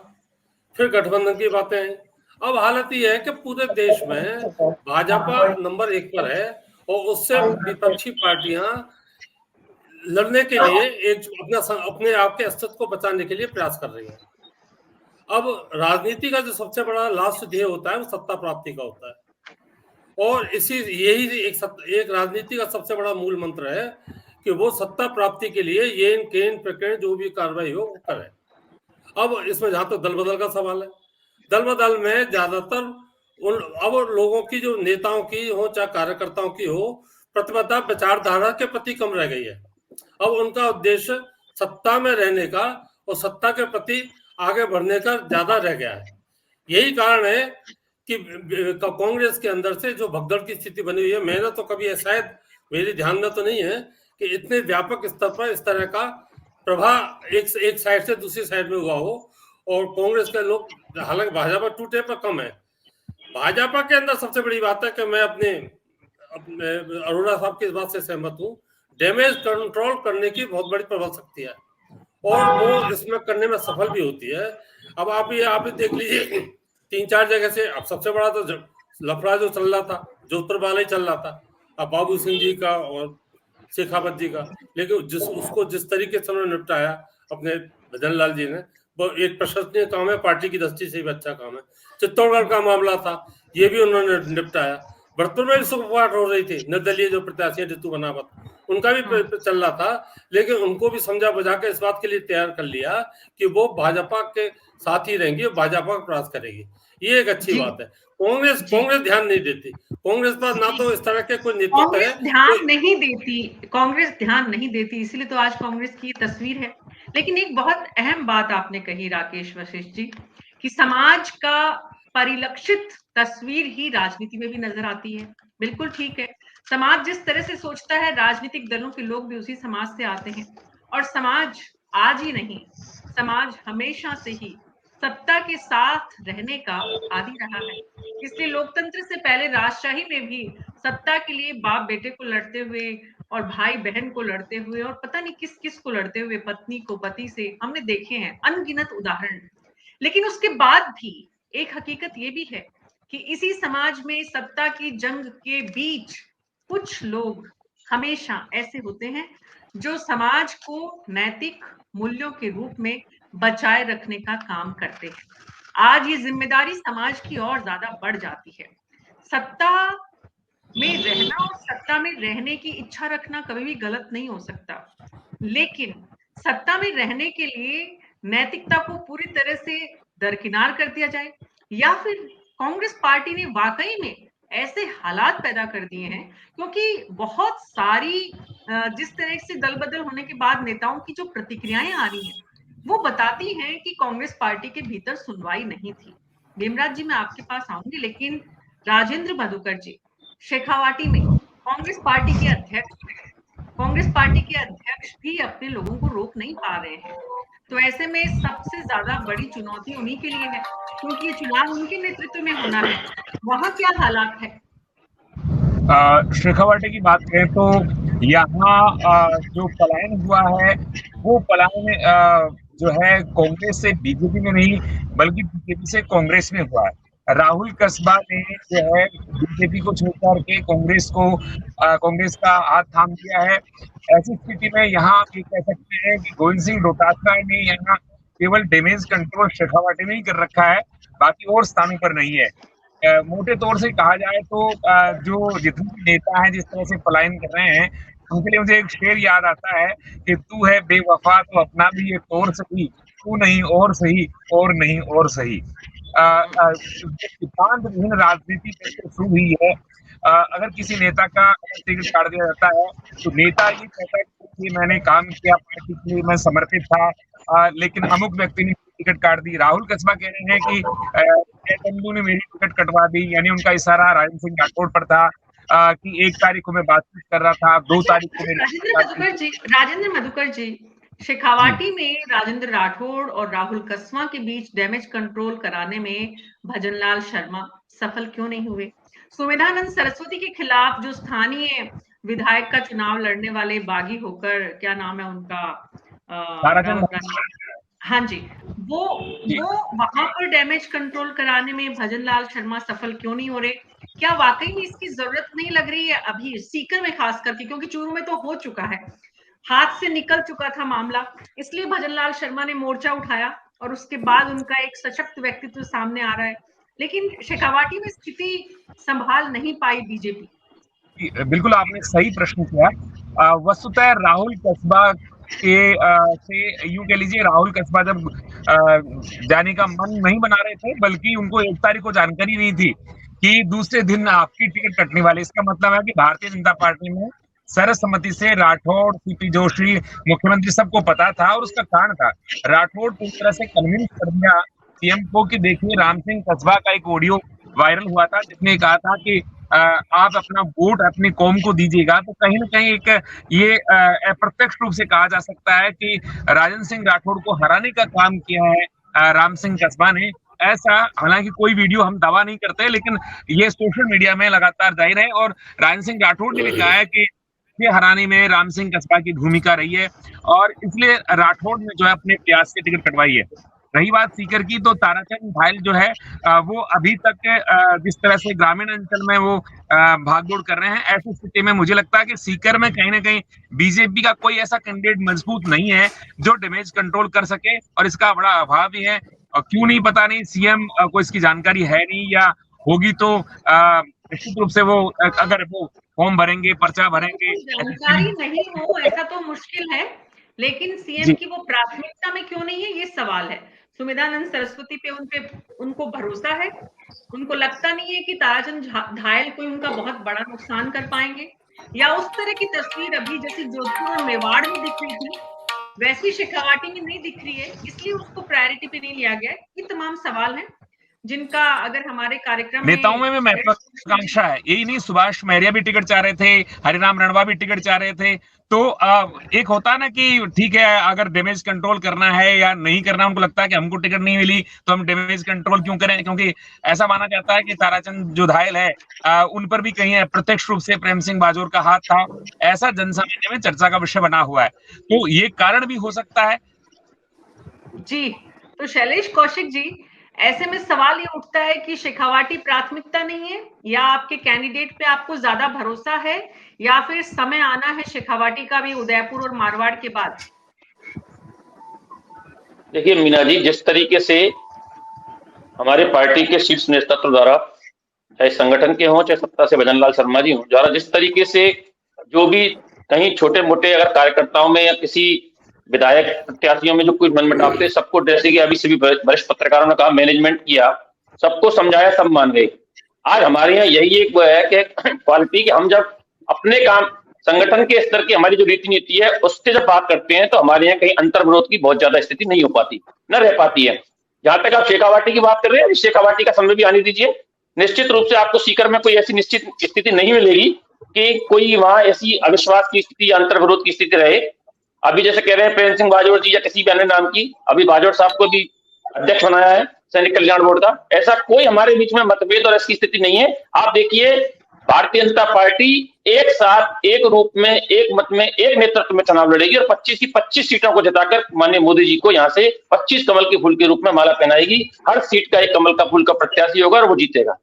फिर गठबंधन की बातें हैं। अब हालत ये है कि पूरे देश में भाजपा नंबर 1 पर है और उससे विपक्षी पार्टियां लड़ने के लिए अपने आप के अस्तित्व को बचाने के लिए प्रयास कर रही हैं। अब राजनीति का जो सबसे बड़ा लास्ट ध्येय होता है वो सत्ता प्राप्ति का होता है, और यही एक राजनीति का सबसे बड़ा मूल मंत्र है कि वो सत्ता प्राप्ति के लिए येन केन प्रकरण जो भी कार्रवाई हो वो करे। अब इसमें जहां तक दल बदल का सवाल है, दल बदल में ज्यादातर अब लोगों की, जो नेताओं की हो चाहे कार्यकर्ताओं की हो, प्रतिबद्धता विचारधारा के प्रति कम रह गई है। अब उनका उद्देश्य सत्ता में रहने का और सत्ता के प्रति आगे बढ़ने का ज्यादा रह गया है। यही कारण है कि कांग्रेस के अंदर से जो भगदड़ की स्थिति बनी हुई है। मैंने तो कभी शायद मेरे ध्यान में तो नहीं है कि इतने व्यापक स्तर पर इस तरह का प्रभाव एक साइड से दूसरी साइड में हुआ हो, और कांग्रेस के लोग, हालांकि भाजपा टूटे पर कम है, भाजपा के अंदर सबसे बड़ी बात है कि मैं अपने अरोड़ा साहब की इस बात से सहमत हूँ, डैमेज कंट्रोल करने की बहुत बड़ी प्रबल शक्ति है और वो इसमें करने में सफल भी होती है। अब आप ये देख लीजिए 3-4 जगह से, अब सबसे बड़ा तो लफड़ा जो चल रहा था, जोधपुर वाला ही चल रहा था, अब बाबू सिंह जी का और शेखावत जी का, लेकिन उसको जिस तरीके से उन्होंने निपटाया अपने भजन लाल जी ने, वो एक प्रशंसनीय काम है, पार्टी की दृष्टि से भी अच्छा काम है। चित्तौड़गढ़ का मामला था, ये भी उन्होंने निपटाया। भरतपुर में भी सुखपाठ हो रही थी, निर्दलीय जो प्रत्याशी ऋतु बनावत, उनका भी चल रहा था, लेकिन उनको भी समझा बुझा के इस बात के लिए तैयार कर लिया कि वो भाजपा के साथ ही रहेंगी, भाजपा का प्रयास करेगी। ये एक अच्छी बात है। कांग्रेस ध्यान नहीं देती, कांग्रेस पर ना तो इस तरह के कोई नेतृत्व है, कांग्रेस ध्यान नहीं देती, इसलिए तो आज कांग्रेस की तस्वीर है। लेकिन एक बहुत अहम बात आपने कही राकेश वशिष्ठ जी, कि समाज का परिलक्षित तस्वीर ही राजनीति में भी नजर आती है। बिल्कुल ठीक है, समाज जिस तरह से सोचता है, राजनीतिक दलों के लोग भी उसी समाज से आते हैं। और समाज आज ही नहीं, समाज हमेशा से ही सत्ता के साथ रहने का आदी रहा है। इसलिए लोकतंत्र से पहले राजशाही में भी सत्ता के लिए बाप बेटे को लड़ते हुए और भाई बहन को लड़ते हुए और पता नहीं किस किस को लड़ते हुए, पत्नी को पति से, हमने देखे हैं अनगिनत उदाहरण। लेकिन उसके बाद भी एक हकीकत ये भी है कि इसी समाज में सत्ता की जंग के बीच कुछ लोग हमेशा ऐसे होते हैं जो समाज को नैतिक मूल्यों के रूप में बचाए रखने का काम करते हैं। आज ये जिम्मेदारी समाज की और ज्यादा बढ़ जाती है। सत्ता में रहना और सत्ता में रहने की इच्छा रखना कभी भी गलत नहीं हो सकता, लेकिन सत्ता में रहने के लिए नैतिकता को पूरी तरह से दरकिनार कर दिया जाए, या फिर कांग्रेस पार्टी ने वाकई में ऐसे हालात पैदा कर दिए हैं, क्योंकि बहुत सारी जिस तरह से दल बदल होने के बाद नेताओं की जो प्रतिक्रियाएं आ रही हैं, वो बताती हैं कि कांग्रेस पार्टी के भीतर सुनवाई नहीं थी। भीमराज जी, मैं आपके पास आऊंगी, लेकिन राजेंद्र मधुकर जी, शेखावाटी में कांग्रेस पार्टी के अध्यक्ष भी अपने लोगों को रोक नहीं पा रहे हैं। तो ऐसे में सबसे ज्यादा बड़ी चुनौती उन्हीं के लिए है, क्योंकि ये चुनाव उनके नेतृत्व में होना है। वहां क्या हालात है? शेखावाटी की बात करें तो यहाँ जो पलायन हुआ है, वो पलायन जो है कांग्रेस से बीजेपी में नहीं, बल्कि बीजेपी से कांग्रेस में हुआ है। राहुल कस्बा ने जो है बीजेपी को छोड़कर के कांग्रेस का हाथ थाम दिया है। ऐसी स्थिति में यहाँ आप ये कह सकते हैं कि गोविंद सिंह डोटासरा ने यहाँ केवल डैमेज कंट्रोल शेखावाटी में ही कर रखा है, बाकी और स्थानों पर नहीं है। मोटे तौर से कहा जाए तो जो जितने नेता हैं जिस तरह से पलायन कर रहे हैं, उनके लिए मुझे एक शेर याद आता है कि तू है बेवफा तो अपना भी एक और सही, तू नहीं और सही और नहीं और सही। सिद्धांतहीन राजनीति शुरू हुई है। अगर किसी नेता का टिकट काट दिया जाता है तो नेता ये कहता है कि मैंने काम किया, पार्टी के लिए मैं समर्पित था, लेकिन अमुक व्यक्ति ने टिकट काट दी। राहुल कस्बा कह रहे हैं कि बंधु ने मेरी टिकट कटवा दी, यानी उनका इशारा राजेंद्र सिंह राठौड़ पर था कि 1 तारीख को मैं बातचीत कर रहा था, 2 तारीख को राजेंद्र मधुकर जी, शेखावाटी में राजेंद्र राठौड़ और राहुल कस्बा के बीच डैमेज कंट्रोल कराने में भजनलाल शर्मा सफल क्यों नहीं हुए? सुमेधानंद सरस्वती के खिलाफ जो स्थानीय विधायक का चुनाव लड़ने वाले बागी होकर, क्या नाम है उनका, हाँ जी, वो वहां पर डैमेज कंट्रोल कराने में भजनलाल शर्मा सफल क्यों नहीं हो रहे? क्या वाकई में इसकी जरूरत नहीं लग रही है अभी सीकर में, खास करके क्योंकि चूरू में तो हो चुका है, हाथ से निकल चुका था मामला, इसलिए भजनलाल शर्मा ने मोर्चा उठाया और उसके बाद उनका एक सशक्त व्यक्तित्व सामने आ रहा है। लेकिन शेखावाटी में स्थिति संभाल नहीं पाई बीजेपी। बिल्कुल आपने सही प्रश्न किया। वस्तुतः राहुल कस्बा के से यूं कह लीजिए, राहुल कस्बा जब जाने का मन नहीं बना रहे थे, बल्कि उनको 1 तारीख को जानकारी नहीं थी कि दूसरे दिन आपकी टिकट कटने वाली। इसका मतलब है कि भारतीय जनता पार्टी में सर्वसम्मति से राठौड़, सीपी जोशी, मुख्यमंत्री सबको पता था और उसका कारण था। राठौड़ पूरी तरह से कन्विंस कर दिया सीएम को कि देखिए, राम सिंह कस्बा का एक ऑडियो वायरल हुआ था जिसने कहा था कि आप अपना वोट अपनी कौम को दीजिएगा। तो कहीं ना कहीं एक ये अप्रत्यक्ष रूप से कहा जा सकता है कि राजेंद्र सिंह राठौड़ को हराने का काम किया है राम सिंह कस्बा ने। ऐसा, हालांकि कोई वीडियो हम दावा नहीं करते, लेकिन ये सोशल मीडिया में लगातार जाहिर है, और राजन सिंह राठौड़ ने भी कहा है कि ये हराने में राम सिंह कस्बा की भूमिका रही है, और इसलिए राठौड़ ने जो है अपने प्रयास की टिकट कटवाई है। रही बात सीकर की, तो ताराचंद भाईल जो है वो अभी तक जिस तरह से ग्रामीण अंचल में वो भागदौड़ कर रहे हैं, ऐसी स्थिति में मुझे लगता है कि सीकर में कहीं ना कहीं बीजेपी का कोई ऐसा कैंडिडेट मजबूत नहीं है जो डैमेज कंट्रोल कर सके, और इसका बड़ा अभाव भी है। और क्यों नहीं पता नहीं, सीएम को इसकी जानकारी है नहीं, या होगी तो निश्चित रूप से वो अगर वो फॉर्म भरेंगे, पर्चा भरेंगे, जानकारी नहीं हो ऐसा तो मुश्किल है, लेकिन सीएम की वो प्राथमिकता में क्यों नहीं है, ये सवाल है। सुमिधानंद सरस्वती पे उनको भरोसा है, उनको लगता नहीं है कि ताराचंद धायल कोई उनका बहुत बड़ा नुकसान कर पाएंगे, या उस तरह की तस्वीर अभी जैसे जोधपुर और मेवाड़ में दिख रही थी वैसी शेखावाटी में नहीं दिख रही है, इसलिए उसको प्रायोरिटी पे नहीं लिया गया। ये तमाम सवाल हैं जिनका अगर हमारे कार्यक्रम नेताओं में भी महत्वाकांक्षा है। यही नहीं, सुभाष महरिया भी टिकट चाह रहे थे, हरिराम रणवा भी टिकट चाह रहे थे। तो एक होता है ना कि ठीक है, अगर डैमेज कंट्रोल करना है या नहीं करना, उनको लगता है कि हमको टिकट नहीं मिली तो हम डैमेज कंट्रोल क्यों करें, क्योंकि ऐसा माना जाता है कि ताराचंद जो धायल है उन पर भी कहीं प्रत्यक्ष रूप से प्रेम सिंह बाजोर का हाथ था, ऐसा जनसामान्य में चर्चा का विषय बना हुआ है। तो ये कारण भी हो सकता है जी। तो शैलेश कौशिक जी, ऐसे में सवाल ये उठता है कि शेखावाटी प्राथमिकता नहीं है, या आपके कैंडिडेट पे आपको ज्यादा भरोसा है, या फिर समय आना है शेखावाटी का भी उदयपुर और मारवाड़ के बाद? देखिए मीना जी, जिस तरीके से हमारे पार्टी के शीर्ष नेतृत्व द्वारा, चाहे संगठन के हों चाहे सत्ता से भजनलाल शर्मा जी हों, द्वारा जिस तरीके से जो भी कहीं छोटे मोटे अगर कार्यकर्ताओं में या किसी विधायक प्रत्याशियों में जो कुछ मनमुटाव थे, सबको जैसे कि अभी सभी वरिष्ठ पत्रकारों ने कहा, मैनेजमेंट किया, सबको समझाया, सब मान गए। आज हमारे यहाँ यही एक वो है कि क्वालिटी कि हम जब अपने काम संगठन के स्तर की हमारी जो रीति नीति है उससे जब बात करते हैं तो हमारे यहाँ कहीं अंतर विरोध की बहुत ज्यादा स्थिति नहीं हो पाती, न रह पाती है। जहां तक आप शेखावाटी की बात कर रहे हैं, शेखावाटी का समय भी आने दीजिए। निश्चित रूप से आपको सीकर में कोई ऐसी निश्चित स्थिति नहीं मिलेगी कि कोई वहां ऐसी अविश्वास की स्थिति या अंतर विरोध की स्थिति रहे। अभी जैसे कह रहे हैं प्रेम सिंह बाजोर जी या किसी भी अन्य नाम की, अभी बाजोर साहब को भी अध्यक्ष बनाया है सैनिक कल्याण बोर्ड का, ऐसा कोई हमारे बीच में मतभेद और ऐसी स्थिति नहीं है। आप देखिए, भारतीय जनता पार्टी एक साथ, एक रूप में, एक मत में, एक नेतृत्व में चुनाव लड़ेगी और 25 की 25 सीटों को जिताकर माननीय मोदी जी को यहाँ से 25 कमल के फूल के रूप में माला पहनाएगी। हर सीट का एक कमल का फूल का प्रत्याशी होगा और वो जीतेगा।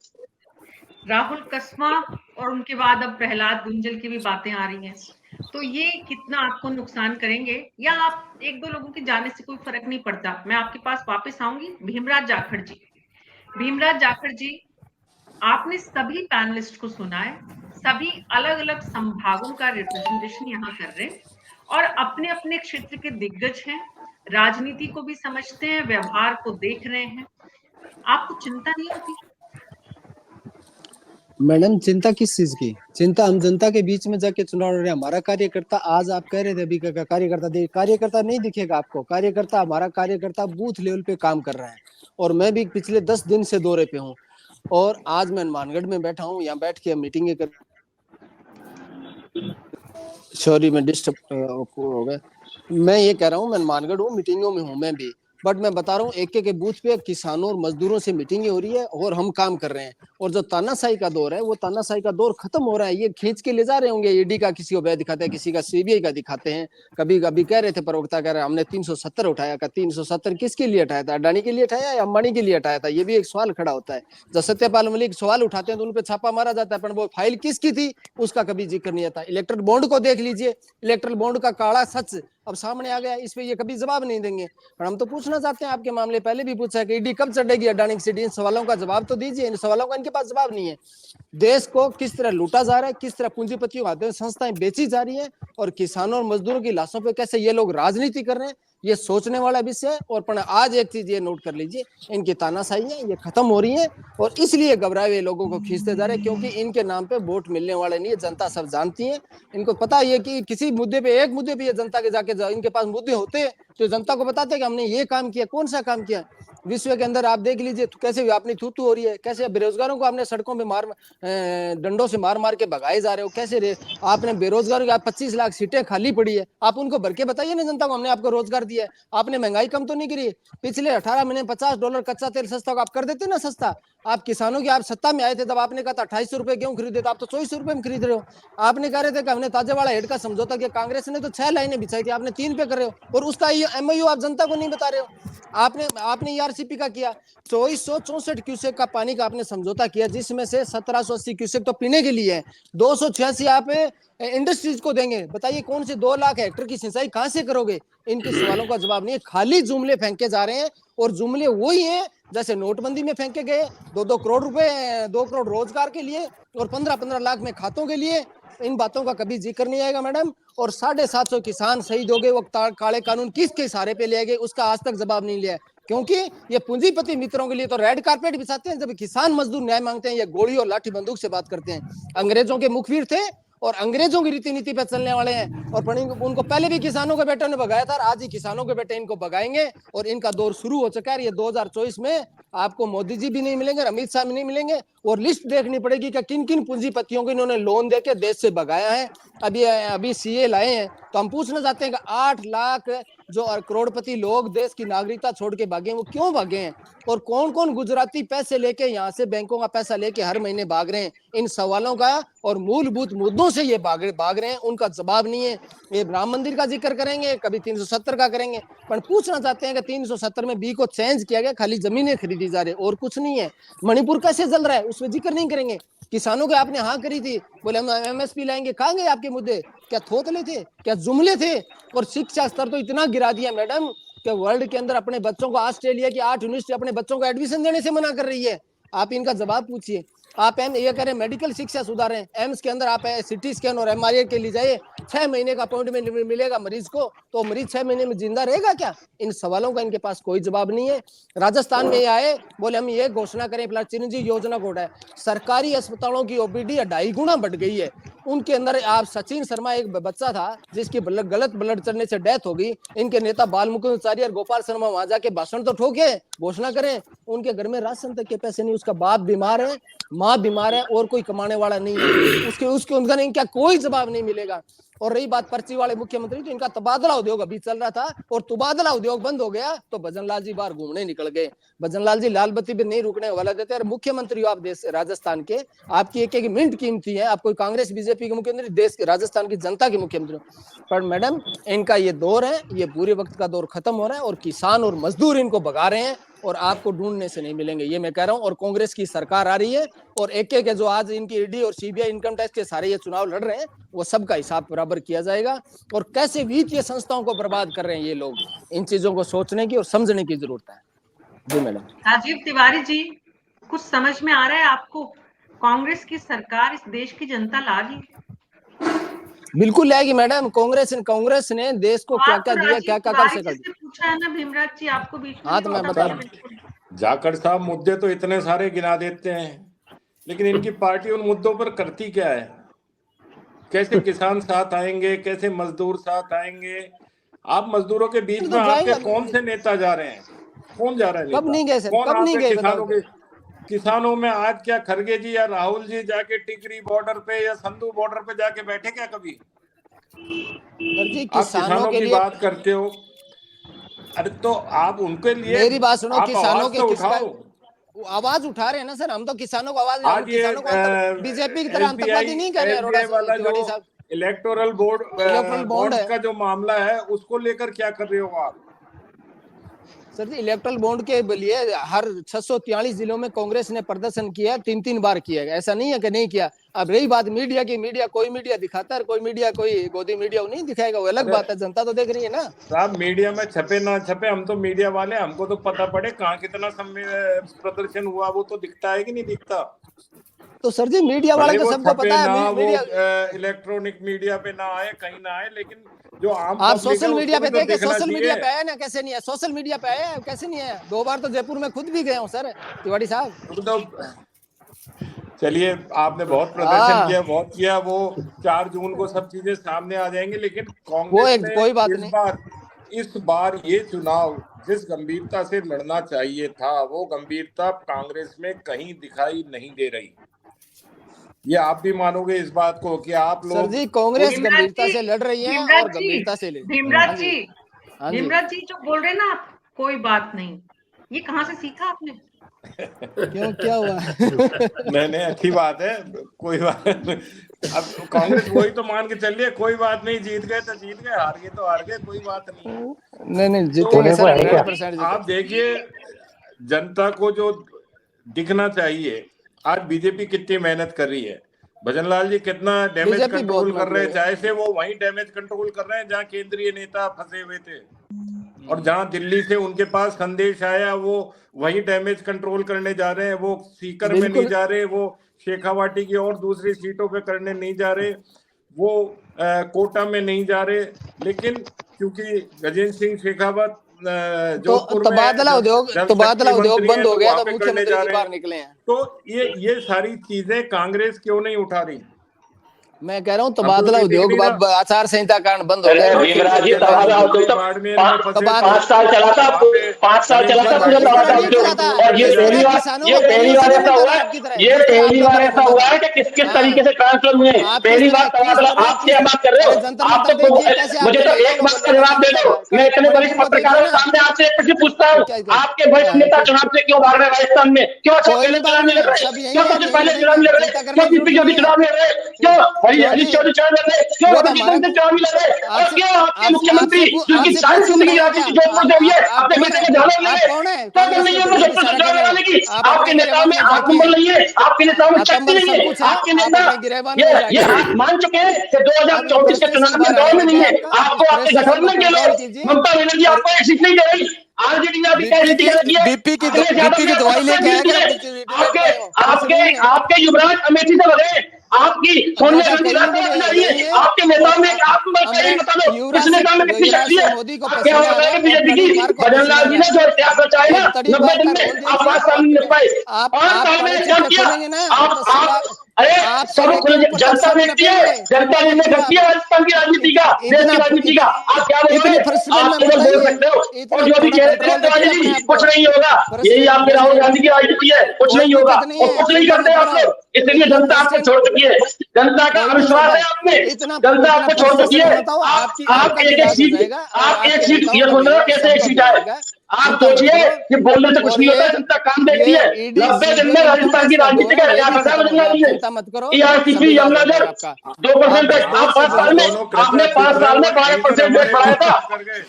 राहुल कस्मा और उनके बाद अब प्रहलाद गुंजल की भी बातें आ रही हैं, तो ये कितना आपको नुकसान करेंगे, या आप एक दो लोगों के जाने से कोई फर्क नहीं पड़ता? मैं आपके पास वापस आऊंगी। भीमराज जाखड़ जी, भीमराज जाखड़ जी, आपने सभी पैनलिस्ट को सुना है, सभी अलग अलग संभागों का रिप्रेजेंटेशन यहाँ कर रहे हैं और अपने अपने क्षेत्र के दिग्गज हैं, राजनीति को भी समझते हैं, व्यवहार को देख रहे हैं। आपको चिंता नहीं होती? मैडम, चिंता किस चीज की? चिंता हम जनता के बीच में जाके चुनाव लड़ रहे हैं। हमारा कार्यकर्ता, आज आप कह रहे थे अभी का कार्यकर्ता नहीं दिखेगा आपको। कार्यकर्ता, हमारा कार्यकर्ता बूथ लेवल पे काम कर रहा है, और मैं भी पिछले 10 दिन से दौरे पे हूँ, और आज मैं मानगढ़ में बैठा हूँ, यहाँ बैठ के मीटिंगें कर, सॉरी मैं डिस्टर्ब हो गया। मैं ये कह रहा हूँ, मैं मानगढ़ हूँ, मीटिंगों में हूँ मैं भी, बट मैं बता रहा हूँ एक एक बूथ पे किसानों और मजदूरों से मीटिंगें हो रही है और हम काम कर रहे हैं। और जो तानाशाही का दौर है, वो तानाशाही का दौर खत्म हो रहा है। ये खींच के ले जा रहे होंगे, ईडी का किसी को व्यय दिखाते हैं, किसी का सीबीआई का दिखाते हैं। कभी कभी कह रहे थे प्रवक्ता, कह रहे हमने 370 उठाया। का 370 किसके लिए उठाया था? अडानी के लिए उठाया या अंबानी के लिए उठाया था? ये भी एक सवाल खड़ा होता है। जब सत्यपाल मलिक सवाल उठाते हैं तो उन पर छापा मारा जाता है, पर वो फाइल किसकी थी उसका कभी जिक्र नहीं आता। इलेक्ट्रल बॉन्ड को देख लीजिए, इलेक्ट्रल बॉन्ड का काला सच अब सामने आ गया, इस पे ये कभी जवाब नहीं देंगे। पर हम तो पूछना चाहते हैं, आपके मामले पहले भी पूछा है कि ईडी कब चढ़ेगी अडानी की सीट? इन सवालों का जवाब तो दीजिए। इन सवालों का इनके पास जवाब नहीं है। देश को किस तरह लूटा जा रहा है, किस तरह पूंजीपतियों के हाथों में संस्थाएं बेची जा रही है, और किसानों और मजदूरों की लाशों पे कैसे ये लोग राजनीति कर रहे हैं, ये सोचने वाला विषय है। और पर आज एक चीज ये नोट कर लीजिए, इनकी तानाशाहियां ये खत्म हो रही हैं, और इसलिए घबराए हुए लोगों को खींचते जा रहे हैं, क्योंकि इनके नाम पे वोट मिलने वाले नहीं है। जनता सब जानती है, इनको पता है कि किसी मुद्दे पे, एक मुद्दे पे ये जनता के जाके इनके पास मुद्दे होते हैं तो जनता को बताते हैं कि हमने ये काम किया। कौन सा काम किया? विश्व के अंदर आप देख लीजिए कैसे अपनी थूथू हो रही है, कैसे बेरोजगारों को आपने सड़कों पे डंडों से मार मार के भगाए जा रहे हो, कैसे आपने बेरोजगारों की 25 लाख सीटें खाली पड़ी है, आप उनको भर के बताइए ना जनता को हमने आपको रोजगार दिया है। आपने महंगाई कम तो नहीं करी, पिछले 18 महीने $50 कच्चा तेल सस्ता आप कर देते ना सस्ता। आप किसानों की, आप सत्ता में आए थे तब आपने कहा था 2800 रुपए गेहूं खरीदे, तो आप तो 2400 रुपए में खरीद रहे हो। आपने कह रहे थे कि हमने ताजेवाड़ा हेड का समझौता किया, कांग्रेस ने तो 6 लाइनें बिछाई थी, आपने 3 पे कर रहे हो, और उसका MOU आप जनता को नहीं बता रहे हो। आपने ERCP का किया, 2464 क्यूसेक का पानी का आपने समझौता किया, जिसमें से 1780 क्यूसेक तो पीने के लिए है, 286 आप इंडस्ट्रीज को देंगे। बताइए कौन से 2 लाख हेक्टेयर की सिंचाई कहां से करोगे? इनके सवालों का जवाब नहीं है, खाली जुमले फेंके जा रहे हैं, और जुमले वही हैं जैसे नोटबंदी में फेंके गए, 2-2 करोड़ रुपए, 2 करोड़ रोजगार के लिए और 15-15 लाख में खातों के लिए। इन बातों का कभी जिक्र नहीं आएगा मैडम। और 750 किसान शहीद हो गए, वो काले कानून किसके सहारे पे ले गए, उसका आज तक जवाब नहीं लिया, क्योंकि ये पूंजीपति मित्रों के लिए तो रेड कारपेट बिछाते हैं, जब किसान मजदूर न्याय मांगते हैं ये गोली और लाठी बंदूक से बात करते हैं। अंग्रेजों के मुखबिर थे और अंग्रेजों की रीति नीति पे चलने वाले हैं, और उनको पहले भी किसानों के बेटे ने भगाया था, आज ही किसानों के बेटे इनको भगाएंगे, और इनका दौर शुरू हो चुका है। ये 2024 में आपको मोदी जी भी नहीं मिलेंगे, अमित शाह भी नहीं मिलेंगे, और लिस्ट देखनी पड़ेगी कि किन किन पूंजीपतियों को इन्होंने लोन देके देश से भगाया है। अभी CA लाए हैं, तो हम पूछना चाहते हैं कि 8 लाख जो करोड़पति लोग देश की नागरिकता छोड़ के भागे, वो क्यों भागे हैं, और कौन कौन गुजराती पैसे लेके यहाँ से बैंकों का पैसा लेके हर महीने भाग रहे हैं? इन सवालों का और मूलभूत मुद्दों से ये भाग रहे हैं, उनका जवाब नहीं है। ये राम मंदिर का जिक्र करेंगे, कभी 370 का करेंगे, पर पूछना चाहते हैं कि 370 में B को चेंज किया गया, खाली जमीनें खरीदी जा रही और कुछ नहीं है। मणिपुर कैसे जल रहा है उसमें जिक्र नहीं करेंगे। किसानों के आपने हाँ करी थी, बोले हम MSP लाएंगे, कहाँ गए आपके मुद्दे? क्या थोतले थे, क्या जुमले थे? और शिक्षा स्तर तो इतना गिरा दिया मैडम कि वर्ल्ड के अंदर अपने बच्चों को, ऑस्ट्रेलिया की 8 यूनिवर्सिटी अपने बच्चों को एडमिशन देने से मना कर रही है। आप इनका जवाब पूछिए। आप ये कह रहे हैं मेडिकल शिक्षा सुधारें, एम्स के अंदर आप CT स्कैन और MRI के लिए जाइए, 6 महीने का अपॉइंटमेंट मिलेगा मरीज को, तो मरीज 6 महीने में जिंदा रहेगा क्या? इन सवालों का इनके पास कोई जवाब नहीं है। राजस्थान में आए, बोले हम ये घोषणा करें, चिरंजीवी योजना घोड़ा है, सरकारी अस्पतालों की OPD 2.5 गुना बढ़ गई है। उनके अंदर आप सचिन शर्मा एक बच्चा था जिसकी गलत ब्लड चढ़ने से डेथ हो गई, इनके नेता बाल मुकुंद और गोपाल शर्मा वहां जाके भाषण तो ठोके, घोषणा करें, उनके घर में राशन तक के पैसे नहीं, उसका बाप बीमार है, माँ बीमार है, और कोई कमाने वाला नहीं है, उसके उनका इनका कोई जवाब नहीं मिलेगा। और रही बात पर्ची वाले मुख्यमंत्री, तो इनका तबादला उद्योग अभी चल रहा था, और तबादला उद्योग बंद हो गया तो भजनलाल जी बाहर घूमने निकल गए। भजनलाल जी लाल बत्ती पे नहीं रुकने वाला देते, और मुख्यमंत्री आप देश राजस्थान के, आपकी एक एक मिनट कीमती है। आप कोई कांग्रेस BJP के मुख्यमंत्री, देश के राजस्थान की जनता के मुख्यमंत्री, पर मैडम इनका ये दौर है, ये बुरे वक्त का दौर खत्म हो रहा है, और किसान और मजदूर इनको भगा रहे हैं, और आपको ढूंढने से नहीं मिलेंगे, ये मैं कह रहा हूं। और कांग्रेस की सरकार आ रही है, और एक एक जो आज इनकी ED और CBI इनकम टैक्स के सारे ये चुनाव लड़ रहे हैं, वो सबका हिसाब बराबर किया जाएगा। और कैसे वित्तीय संस्थाओं को बर्बाद कर रहे हैं ये लोग, इन चीजों को सोचने की और समझने की जरूरत है। जी मैडम। राजीव तिवारी जी, कुछ समझ में आ रहा है आपको? कांग्रेस की सरकार इस देश की जनता ला रही है? बिल्कुल लाएगी मैडम। कांग्रेस ने देश को क्या क्या दिया, क्या क्या कर सकता है। पूछा है ना भीमराज जी, आपको बीच में। हाँ तो मैं बता, जाखड़ साहब मुद्दे तो इतने सारे गिना देते हैं, लेकिन इनकी पार्टी उन मुद्दों पर करती क्या है? कैसे किसान साथ आएंगे, कैसे मजदूर साथ आएंगे? आप मजदूरों के बीच में आपके कौन से नेता जा रहे हैं? कौन जा रहा है? कब नहीं गए सर, कब नहीं गए? किसानों में आज क्या खड़गे जी या राहुल जी जाके टिकरी बॉर्डर पे या संधू बॉर्डर पे जाके बैठे क्या कभी? जी, आप किसानों की बात करते हो, अरे तो आप उनके लिए मेरी बात सुनो, किसानों के उठाओ, आवाज उठा रहे हैं ना सर, हम तो किसानों को आवाज, किसानों को BJP की तरह आतंकवादी नहीं कर रहे। इलेक्टोरल बोर्ड का जो मामला है उसको लेकर क्या कर रहे हो आप? सर जी, इलेक्ट्रल बॉन्ड के लिए हर 643 जिलों में कांग्रेस ने प्रदर्शन किया, 3-3 बार किया, ऐसा नहीं है कि नहीं किया। अब रही बात मीडिया की, मीडिया कोई मीडिया दिखाता है, कोई मीडिया कोई गोदी मीडिया नहीं दिखाएगा, वो अलग बात है, जनता तो देख रही है ना। साहब मीडिया में छपे ना छपे, हम तो मीडिया वाले, हमको तो पता पड़े कहाँ कितना प्रदर्शन हुआ, वो तो दिखता है कि नहीं दिखता? तो सर जी मीडिया वाले को सबको पता है, मीडिया इलेक्ट्रॉनिक मीडिया पे ना आए, कहीं ना आए, लेकिन जो आम आप सोशल मीडिया पे देखे, सोशल मीडिया पे आया ना, कैसे नहीं है? सोशल मीडिया पे आया, कैसे नहीं है? 2 बार तो जयपुर में खुद भी गए हूँ सर तिवारी साहब। तो चलिए, आपने बहुत प्रदर्शन किया, बहुत किया, वो 4 जून को सब चीजें सामने आ जाएंगी, लेकिन कांग्रेस कोई बात नहीं, इस बार ये चुनाव जिस गंभीरता से लड़ना चाहिए था वो गंभीरता कांग्रेस में कहीं दिखाई नहीं दे रही। ये आप भी मानोगे इस बात को कि आप सर लोग जी कांग्रेस भीमराज गंभीरता जी, से लड़ रही है भीमराज और जी, गंभीरता से ले भीमराज हाँ जी, जी हाँ जी भीमराज जी जो बोल रहे हैं ना आप, कोई बात नहीं, ये कहाँ से सीखा आपने? क्यों क्या हुआ? नहीं अच्छी बात है, कोई बात नहीं। अब कांग्रेस वही तो मान के चलिए, कोई बात नहीं, जीत गए तो जीत गए, हार गए तो हार गए, कोई बात नहीं। नहीं जीतेंगे तो सर, है क्या? 100% आप देखिए जनता को जो दिखना चाहिए, आज बीजेपी कितनी मेहनत कर रही है, भजनलाल जी कितना डैमेज बीजेपी कंट्रोल बहुत कर रहे हैं, मतलब है। चाहे से वो वही डैमेज कंट्रोल कर रहे हैं जहाँ केंद्रीय नेता फंसे हुए थे, और जहां दिल्ली से उनके पास संदेश आया वो वही डैमेज कंट्रोल करने जा रहे हैं। वो सीकर में नहीं बिल्कुल जा रहे, वो शेखावाटी की और दूसरी सीटों पे करने नहीं जा रहे, वो कोटा में नहीं जा रहे, लेकिन क्योंकि गजेंद्र सिंह शेखावत तो जोधपुर में तबादला उद्योग जल तबादला शक्ति उद्योग मंत्री बंद हैं हो तो गया वहां तो पे करने मुख्यमंत्री जा जी रहे बाहर हैं। निकले हैं। तो ये सारी चीजें कांग्रेस क्यों नहीं उठा रही? मैं कह रहा हूँ हमको तबादला ये दिख उद्योग नहीं रहा। आचार संहिता कारण बंद हो अरे गया। भीमराज जी, मुख्यमंत्री तबादला उद्योग तो बाड़मेर में फंसे थे, 5 साल चला था, वहाँ पे 5 साल चला था पूरा किसी तबादला तरह नहीं चला उद्योग। था, और ये किसी पहली तरह बार किसानों को पहले से नहीं ऐसा मिलता हुआ था है, आपकी तरह, ये जिस तरह पहली आपका बार तरफ ऐसा होता हुआ था। है कि किस हाँ। तरीके से ट्रांसफर हुए। आप पहली बार तबादला किस आप क्या बात कर रहे हो? अरे जंतर आप मंतर तो देखिए कैसे मुझे आपके तो नेताओं एक को बात का बदला जवाब दे जाता दो। है। मैं इतने वरिष्ठ मणिपुर को पत्रकारों देखिए के ना, सामने आपसे एक प्रश्न पूछता हूँ, क्या आपके वरिष्ठ नेता चुनाव से क्यों भाग रहे राजस्थान में? क्यों अच्छा कोई पहले नहीं चुनाव भाग नहीं लड़ रहे, रहे? सब यही क्यों है, सबसे यही पहले चुनाव लड़ेंगे, नहीं लड़ रहे? चिंता करने क्यों की जरूरत दीपी ही ज्योति नहीं है। चुनाव नहीं लड़ रहे? क्यों क्योंकि हरीश चौधरी चुनाव लड़ रहे? क्यों वो तो रवि हमारा शंकर चुनाव नहीं लड़ रहे? और आपसे क्यों आपके आपसे मुख्यमंत्री जिनकी आपसे सारी पूछ के जिंदगी लड़ेंगे क्या? राजनीति जोधपुर से हुई है, आप अपने कौन बेटे है? के झाड़ू ले आप गए? कौन है? क्या कांग्रेस करनी की है तरफ मुझफ्फरपुर इशारा चुनाव करने लड़ाने की? आप आपके अपने नेताओं गिरेबान में में आत्मबल नहीं है, आपके नेताओं में शक्ति आत्मबल नहीं सब है। कुछ है, आपके आप नेता अपने गिरेबान में ये जाके हाथ मान चुके हैं कि आप ये 2024 के फ्रस्ट्रेशन चुनाव में बाहर दौर आने में नहीं दे है। आपका, इस आपको आपके फ्रस्ट्रेशन को गठबंधन के कंट्रोल लोग, कीजिए। ममता बनर्जी और आपको एक सीट नहीं दे रही, आरजेडी ने अभी क्या बीपी नीति लगी है? अखिलेश यादव की ने आपको दवाई 10 लेके सीट आया दी क्या? है। आपके कुछ आपके नहीं है। आपके युवराज अमेठी से भगे, आपकी सोनिया ऐसा गांधी कहीं रात नहीं जा रही नहीं है। है। आपके और नेताओं में एक आत्मबल चाहिए, बता दो युवराज किसने कहा में कितनी युवराज शक्ति से है? मोदी को आप क्या पसीना आ रहा बताएंगे है और बीजेपी तड़ी की? पार को भजन पसीना आ लाल जी रहा ने जो है। इतिहास रचाया ना एक तड़ी 90 पार दिन का में, रोल आप देखिए, 5 साल में निपटाए, आप 5 साल कड़े में चिट्ठे क्या किया? खोलेंगे ना तो आप अरे आप सब तड़े के ऊपर तक जनता सब देखती है, नपेंगे। जनता चिंता ने मत करो देखती है आप। राजस्थान की राजनीति का, देश की राजनीति का। आप क्या इतने बोलोगे? फ्रस्ट्रेशन आप में केवल मत बोल आइए, सकते हो, इतना और जो भी थोड़ा कह रहे कंट्रोल थे रखिए अपने जी आप कुछ को। नहीं होगा, यही आपके राहुल गांधी की राजनीति है, कुछ कोई नहीं होगा, दिक्कत नहीं और है, कुछ नहीं चिंता करते मत आप करो। लोग, इसलिए इतना जनता आपको फ्रस्ट्रेट छोड़ चुकी है। जनता का कोई नहीं अविश्वास है छोड़ता, आप में, इतना जनता आपको छोड़ चुकी फ्रस्ट्रेशन है। में मत आओ, आप आपका भी एक एक इलाज हो सीट, जाएगा और आप एक आपके सीट, नेताओं ये का सुन भी, रहे हो कैसे एक सबका सीट भी हो आए? जाएगा। आप चिंता मत सोचिए करो। कि बोलने से कुछ और नहीं होता, जनता काम देखती ये है। ईडी 90 दिन सीबीआई में इनकम राजस्थान टैक्स की का राजनीति दौर का है, ये भी इतिहास खत्म हो गया, आप है। चिंता मत करो, सब टीआरसीपी इलाज हो यमुनानगर जाएगा आपका। 2% आप आप 5 आप साल में, दोनों आपने कृपया 5 चुप साल रहो, में नहीं तो 12% हमारे रेट बढ़ाया था। कर गए।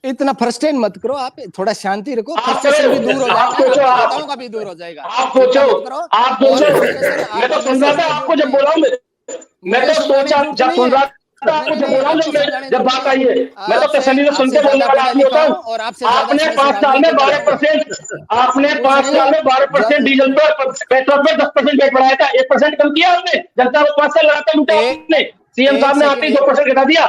इतना फ्रस्ट्रेट मत करो आप, थोड़ा शांति रखो, आप फ्रस्ट्रेशन भी दूर हो आप जाएगा, सोचो, आपके आप नेताओं का भी दूर हो जाएगा। आप चिंता सोचो, मत करो। आप और सोचो। फ्रस्ट्रेशन मैं तो आपको सुन मुझे रहा था, समझाने की आपको जरूरत जब नहीं है। बोला हूं, मैं मुझे तो समझाने की सोचा, जरूरत जब नहीं सुन है। रहा था आपको जब बोला आपको हूं, समझाने की जब जरूरत बात नहीं आई है। है, मैं तो तसल्ली से सुन आपसे के बोलने ज्यादा वाला पढ़ा आदमी लिखा होता हूँ हूँ। और आपसे ज्यादा आपने समझदार 5 साल आदमी में को जानता हूँ। 12%, आपने कुछ 5 नहीं, साल में 12% डीजल पर, पेट्रोल पर 10% रेट बढ़ाया था, 1% कम किया आपने। जनता को 5 साल लगातार लूटा आपने। सीएम एक साहब ने सेकंड, आते ही 2% घटा दिया।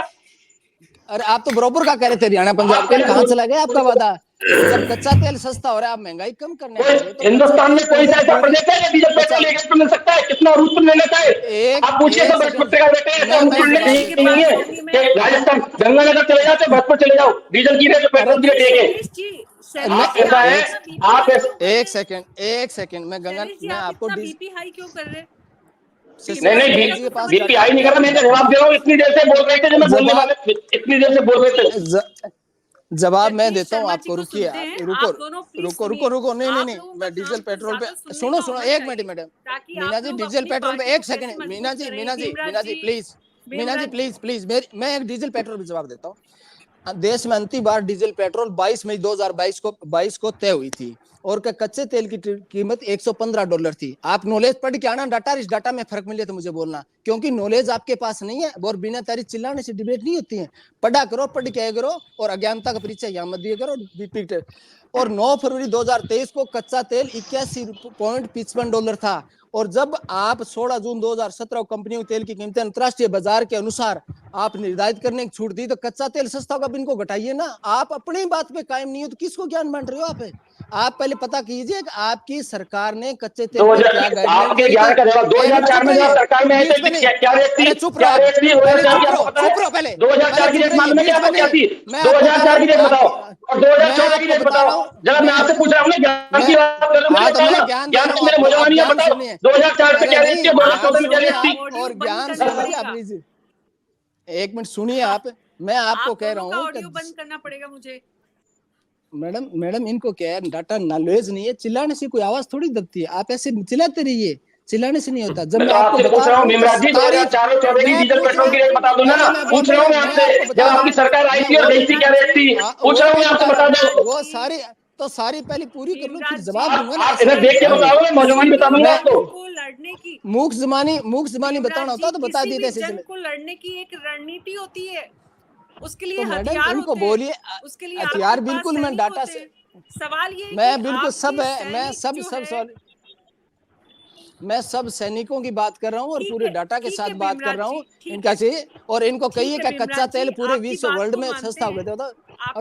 अरे आप तो बराबर का कह रहे थे, हरियाणा पंजाब आप का, पहले कहाँ चला गया आपका सोचो, वादा? जब कच्चा तेल सस्ता हो रहा है, आप महंगाई कम करने कोई कह रहे हो, तो कच्चा हिंदुस्तान तेल में कोई सा ऐसा प्रदेश है या डीजल पेट्रोल एक पे मिल सकता है? कितना रूप में मिल लेता है? एक आप पूछिए एक सब सेकंड, पत्रिका बेटे, ऐसा रूप मैं में जवाब नहीं देता हूँ। नहीं है कि राजस्थान गंगानगर चले जाओ तो भरतपुर चले जाओ, डीजल की रेट तो पेट्रोल की रेट एक है। आप ऐसा है, आप एक सेकंड, मैं गंगा, मैं आपको बीपी हाई क्यों कर रहे? नहीं बीपी हाई नहीं कर रहा, मैं जवाब दे रहा हूँ। इतनी देर से बोल रहे थे जो मैं बोलने वाले, इतनी देर से बोल रहे थे। जवाब मैं देता हूँ आपको, रुकिए आप, रुको, नहीं, मैं डीजल पेट्रोल पे, सुनो, एक minute madam, Meena ji, diesel petrol पे, एक सेकंड, मीना जी प्लीज, मैं एक डीजल पेट्रोल पे जवाब देता हूँ। देश में अंतिम बार डीजल पेट्रोल 22 मई 2022 को तय हुई थी और कच्चे तेल की कीमत $115 थी। आप नॉलेज पढ़ के आना डाटा, इस डाटा में फर्क मिले तो मुझे बोलना, क्योंकि नॉलेज आपके पास नहीं है और बिना तारीख चिल्लाने से डिबेट नहीं होती है। पढ़ा करो, पढ़ के करो, और अज्ञानता का परिचय यहाँ मत दिया करो, रिपीट। और 9 फरवरी 2023 को कच्चा तेल $81.55 था, और जब आप 16 जून 2017 कंपनियों तेल की कीमतें अंतरराष्ट्रीय बाजार के अनुसार आप निर्धारित करने की छूट दी, तो कच्चा तेल सस्ता होगा, इनको घटाइए ना। आप अपनी बात पे कायम नहीं हो तो किसको ज्ञान बांट रहे हो आप? आप पहले पता कीजिए कि आपकी सरकार ने कच्चे तेल पे क्या गाइडलाइन आपके ज्ञान का जवाब 2004 में जब सरकार में आई थी क्या रेट थी? क्या रेट थी 2004 की? आपको पता है? पहले 2004 की रेट मालूम है क्या आपको क्या थी? 2004 की रेट बताओ और 2014 की रेट बताओ। जरा मैं आपसे पूछ रहा हूँ ना, ज्ञान की बात कर रहा हूँ, ज्ञान की मेरे मौजवानी है, बताओ 2004 पे क्या रेट थी, 2014 में क्या रेट थी? और ज्ञान सुनिए आप, प्लीज एक मिनट सुनिए आप, मैं आपको कह रहा हूँ ऑडियो बंद करना पड़ेगा मुझे। मैडम इनको क्या है, डाटा नॉलेज नहीं है, चिल्लाने से कोई आवाज थोड़ी दबती है, आप ऐसे चिल्लाते रहिए, चिल्लाने से नहीं होता। जब मैं आपको पूछ रहा हूँ भीमराज जी 2004 और 14 की डीजल पेट्रोल की रेट बता दो ना, पूछ रहा हूँ मैं आपसे, जब आपकी सरकार आई थी और गई थी क्या रेट थी, पूछ रहा हूँ मैं आपसे, बता दो। वो सारी पहले पूरी कर लो, फिर जवाब दूंगा ना। आप इधर देख के बताओ, मैं मौजवानी बता दूंगा आपको। लड़ने की मूक जबानी बताना होता तो बता देते ऐसे। जंग को लड़ने की एक रणनीति होती है, उसके लिए तो हथियार उनको होते हैं, बोलिए उसके लिए हथियार बिल्कुल, मैं डाटा से सवाल ये मैं बिल्कुल सब है, मैं सब मैं सब सैनिकों की बात कर रहा हूँ और पूरे डाटा के साथ बात कर रहा हूँ इनका से। और इनको कहिए कि कच्चा तेल पूरे विश्व वर्ल्ड में सस्ता हो गया था,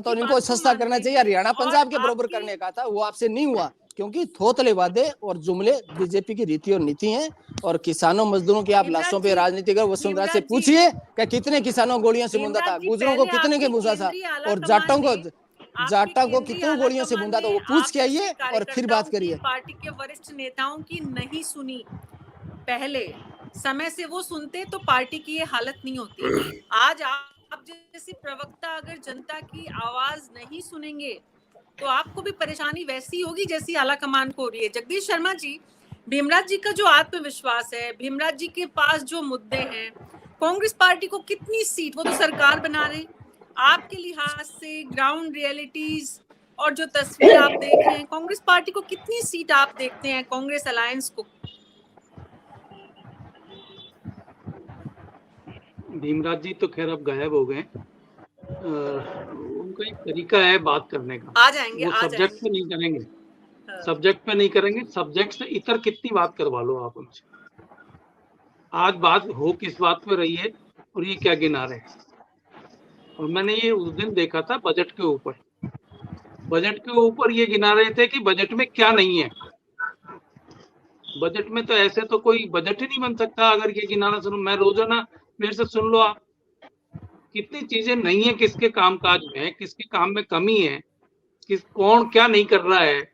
तो इनको सस्ता करना चाहिए। हरियाणा पंजाब के बराबर करने का था, वो आपसे नहीं हुआ, क्योंकि थोतले वादे और जुमले बीजेपी की रीति और नीति हैं। और किसानों मजदूरों की आप लाशों पे राजनीति कर, वसुंधरा से पूछिए कि कितने किसानों गोलियों से बूंदा था, गुजरों को कितने के बूंदा था, और जाटा को कितनी गोलियों से बूंदा था, वो पूछ के आइए और फिर बात करिए। पार्टी के वरिष्ठ नेताओं की नहीं सुनी, पहले समय से वो सुनते तो पार्टी की ये हालत नहीं होती। आज आप जैसे प्रवक्ता अगर जनता की आवाज नहीं सुनेंगे तो आपको भी परेशानी वैसी होगी जैसी आला कमान को हो रही है। जगदीश शर्मा जी, भीमराज जी का जो आत्मविश्वास है, भीमराज जी के पास जो मुद्दे हैं, कांग्रेस पार्टी को कितनी सीट, वो तो सरकार बना रहे, आपके लिहाज से ग्राउंड रियलिटीज और जो तस्वीर आप देख रहे हैं, कांग्रेस पार्टी को कितनी सीट आप देखते हैं, कांग्रेस अलायंस को? भीमराज जी तो खैर अब गायब हो गए, उनका एक तरीका है बात करने का, आ जाएंगे, वो सब्जेक्ट पे नहीं करेंगे, सब्जेक्ट पे नहीं करेंगे, सब्जेक्ट से इतर कितनी बात करवा लो आप उनसे। आज बात हो किस बात पे रही है और ये क्या गिना रहे हैं। और मैंने ये उस दिन देखा था बजट के ऊपर, बजट के ऊपर ये गिना रहे थे कि बजट में क्या नहीं है। बजट में तो ऐसे तो कोई बजट ही नहीं बन सकता अगर ये गिनाना सुनो। मैं रोजाना मेरे से सुन लो आप, कितनी चीजें नहीं है, किसके कामकाज में, किसके काम में कमी है, कौन क्या नहीं कर रहा है।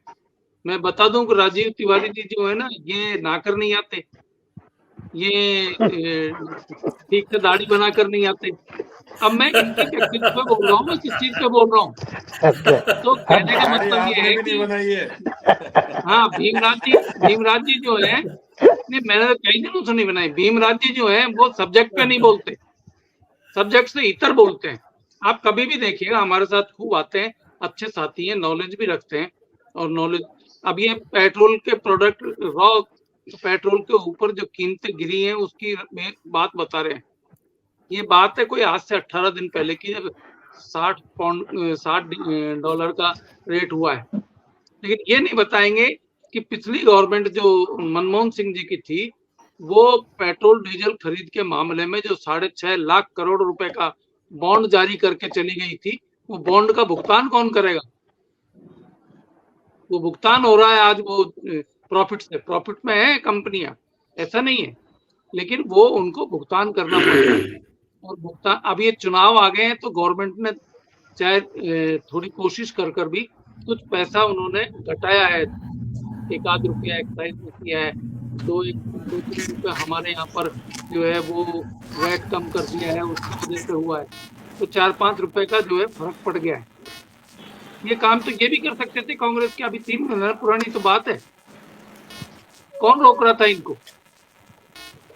मैं बता दूं कि राजीव तिवारी जी जो है ना, ये नाकर नहीं आते, ये ठीक से दाढ़ी बनाकर नहीं आते। अब मैं किसके व्यक्तित्व पे बोल रहा हूँ, मैं किस चीज पे बोल रहा हूँ। तो कहने का मतलब ये है कि हाँ, भीमराज जी जो है, नहीं मैंने तो कई दिनों से नहीं बनाई, भीमराज जी जो है वो सब्जेक्ट पे नहीं बोलते, सब्जेक्ट से इतर बोलते हैं। आप कभी भी देखिएगा, हमारे साथ खूब आते हैं, अच्छे साथी हैं, नॉलेज भी रखते हैं। और नॉलेज, अब ये पेट्रोल के प्रोडक्ट, रॉ पेट्रोल के ऊपर जो कीमतें गिरी हैं उसकी बात बता रहे हैं। ये बात है कोई आज से 18 दिन पहले की, जब $60 का रेट हुआ है। लेकिन ये नहीं बताएंगे कि पिछली गवर्नमेंट जो मनमोहन सिंह जी की थी, वो पेट्रोल डीजल खरीद के मामले में जो 6.5 लाख करोड़ रुपए का बॉन्ड जारी करके चली गई थी, वो बॉन्ड का भुगतान कौन करेगा? वो भुगतान हो रहा है आज वो प्रॉफिट से, प्रॉफिट में है कंपनियां, ऐसा नहीं है, लेकिन वो उनको भुगतान करना पड़ेगा। और भुगतान, अब ये चुनाव आ गए हैं तो गवर्नमेंट ने चाहे थोड़ी कोशिश कर भी कुछ पैसा उन्होंने घटाया है, 1 रुपया एक्साइज में किया है, 2-3 रुपये हमारे यहाँ पर जो है वो वैट कम कर दिया है, उसकी वजह से हुआ है, तो 4-5 रुपए का जो है फर्क पड़ गया है। ये काम तो ये भी कर सकते थे कांग्रेस के, अभी 3 महीने पुरानी तो बात है, कौन रोक रहा था इनको?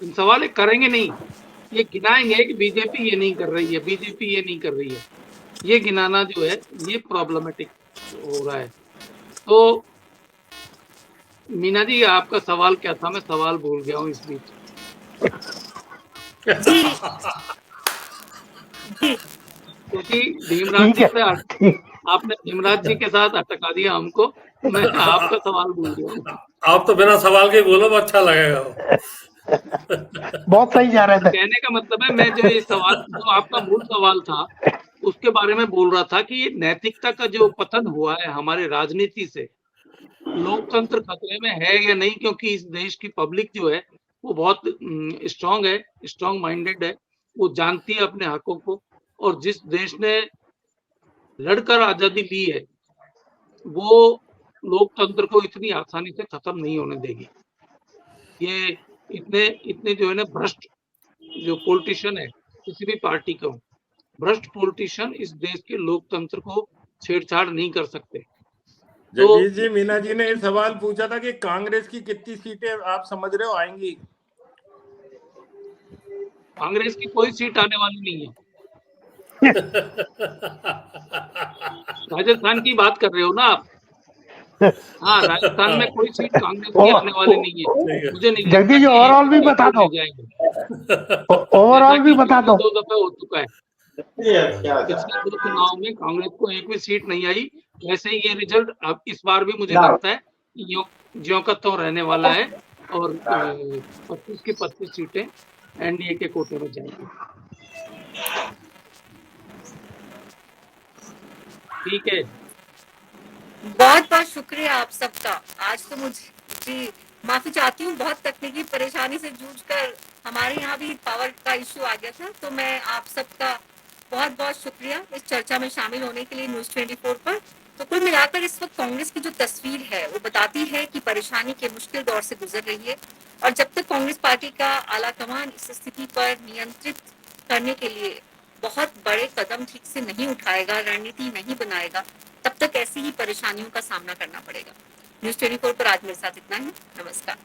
इन सवाल करेंगे नहीं, ये गिनाएंगे कि बीजेपी ये नहीं कर रही है, बीजेपी ये नहीं कर रही है। ये गिनाना जो है ये प्रॉब्लमेटिक हो रहा है। तो मीना जी, आपका सवाल क्या था? मैं सवाल भूल गया हूँ इस बीच। क्योंकि भीमराज जी से आपने भीमराज जी के साथ अटका दिया हमको, मैं आपका सवाल भूल गया। आप तो बिना सवाल के बोलो, अच्छा लगेगा। बहुत सही जा रहे थे। कहने का मतलब है, मैं जो ये सवाल, जो आपका मूल सवाल था उसके बारे में बोल रहा था कि ये नैतिकता का जो पतन हुआ है हमारे राजनीति से, लोकतंत्र खतरे में है या नहीं, क्योंकि इस देश की पब्लिक जो है वो बहुत स्ट्रांग है, स्ट्रांग माइंडेड है, वो जानती है अपने हकों को, और जिस देश ने लड़कर आजादी ली है वो लोकतंत्र को इतनी आसानी से खत्म नहीं होने देगी। ये इतने जो है ना भ्रष्ट जो पॉलिटिशियन है, किसी भी पार्टी का हो, भ्रष्ट पॉलिटिशियन इस देश के लोकतंत्र को छेड़छाड़ नहीं कर सकते। जगदीश जी, मीना जी ने ये सवाल पूछा था कि कांग्रेस की कितनी सीटें आप समझ रहे हो आएंगी? कांग्रेस की कोई सीट आने वाली नहीं है। राजस्थान की बात कर रहे हो ना आप? हाँ, राजस्थान में कोई सीट कांग्रेस की आने वाली नहीं है। मुझे नहीं लगता जगदीश जी ओवरऑल भी बता दो, ओवरऑल भी बता दो। 2 दफे हो चुका है, पिछले 2 चुनाव में कांग्रेस को एक भी सीट नहीं आई। वैसे ही ये रिजल्ट अब इस बार भी मुझे लगता है ज्यों का त्यों रहने वाला है, और 25 की 25 सीटें एनडीए के कोटे में जाएंगी। ठीक है, बहुत बहुत शुक्रिया आप सबका। आज तो मुझे जी माफी चाहती हूँ, बहुत तकनीकी परेशानी से जूझकर हमारे यहाँ भी पावर का इश्यू आ गया था। तो मैं आप सबका बहुत बहुत शुक्रिया इस चर्चा में शामिल होने के लिए न्यूज़ 24 पर। तो कुल मिलाकर इस वक्त कांग्रेस की जो तस्वीर है वो बताती है कि परेशानी के मुश्किल दौर से गुजर रही है, और जब तक कांग्रेस पार्टी का आलाकमान इस स्थिति पर नियंत्रित करने के लिए बहुत बड़े कदम ठीक से नहीं उठाएगा, रणनीति नहीं बनाएगा, तब तक ऐसी ही परेशानियों का सामना करना पड़ेगा। न्यूज़ 24 पर आज मेरे साथ इतना ही। नमस्कार।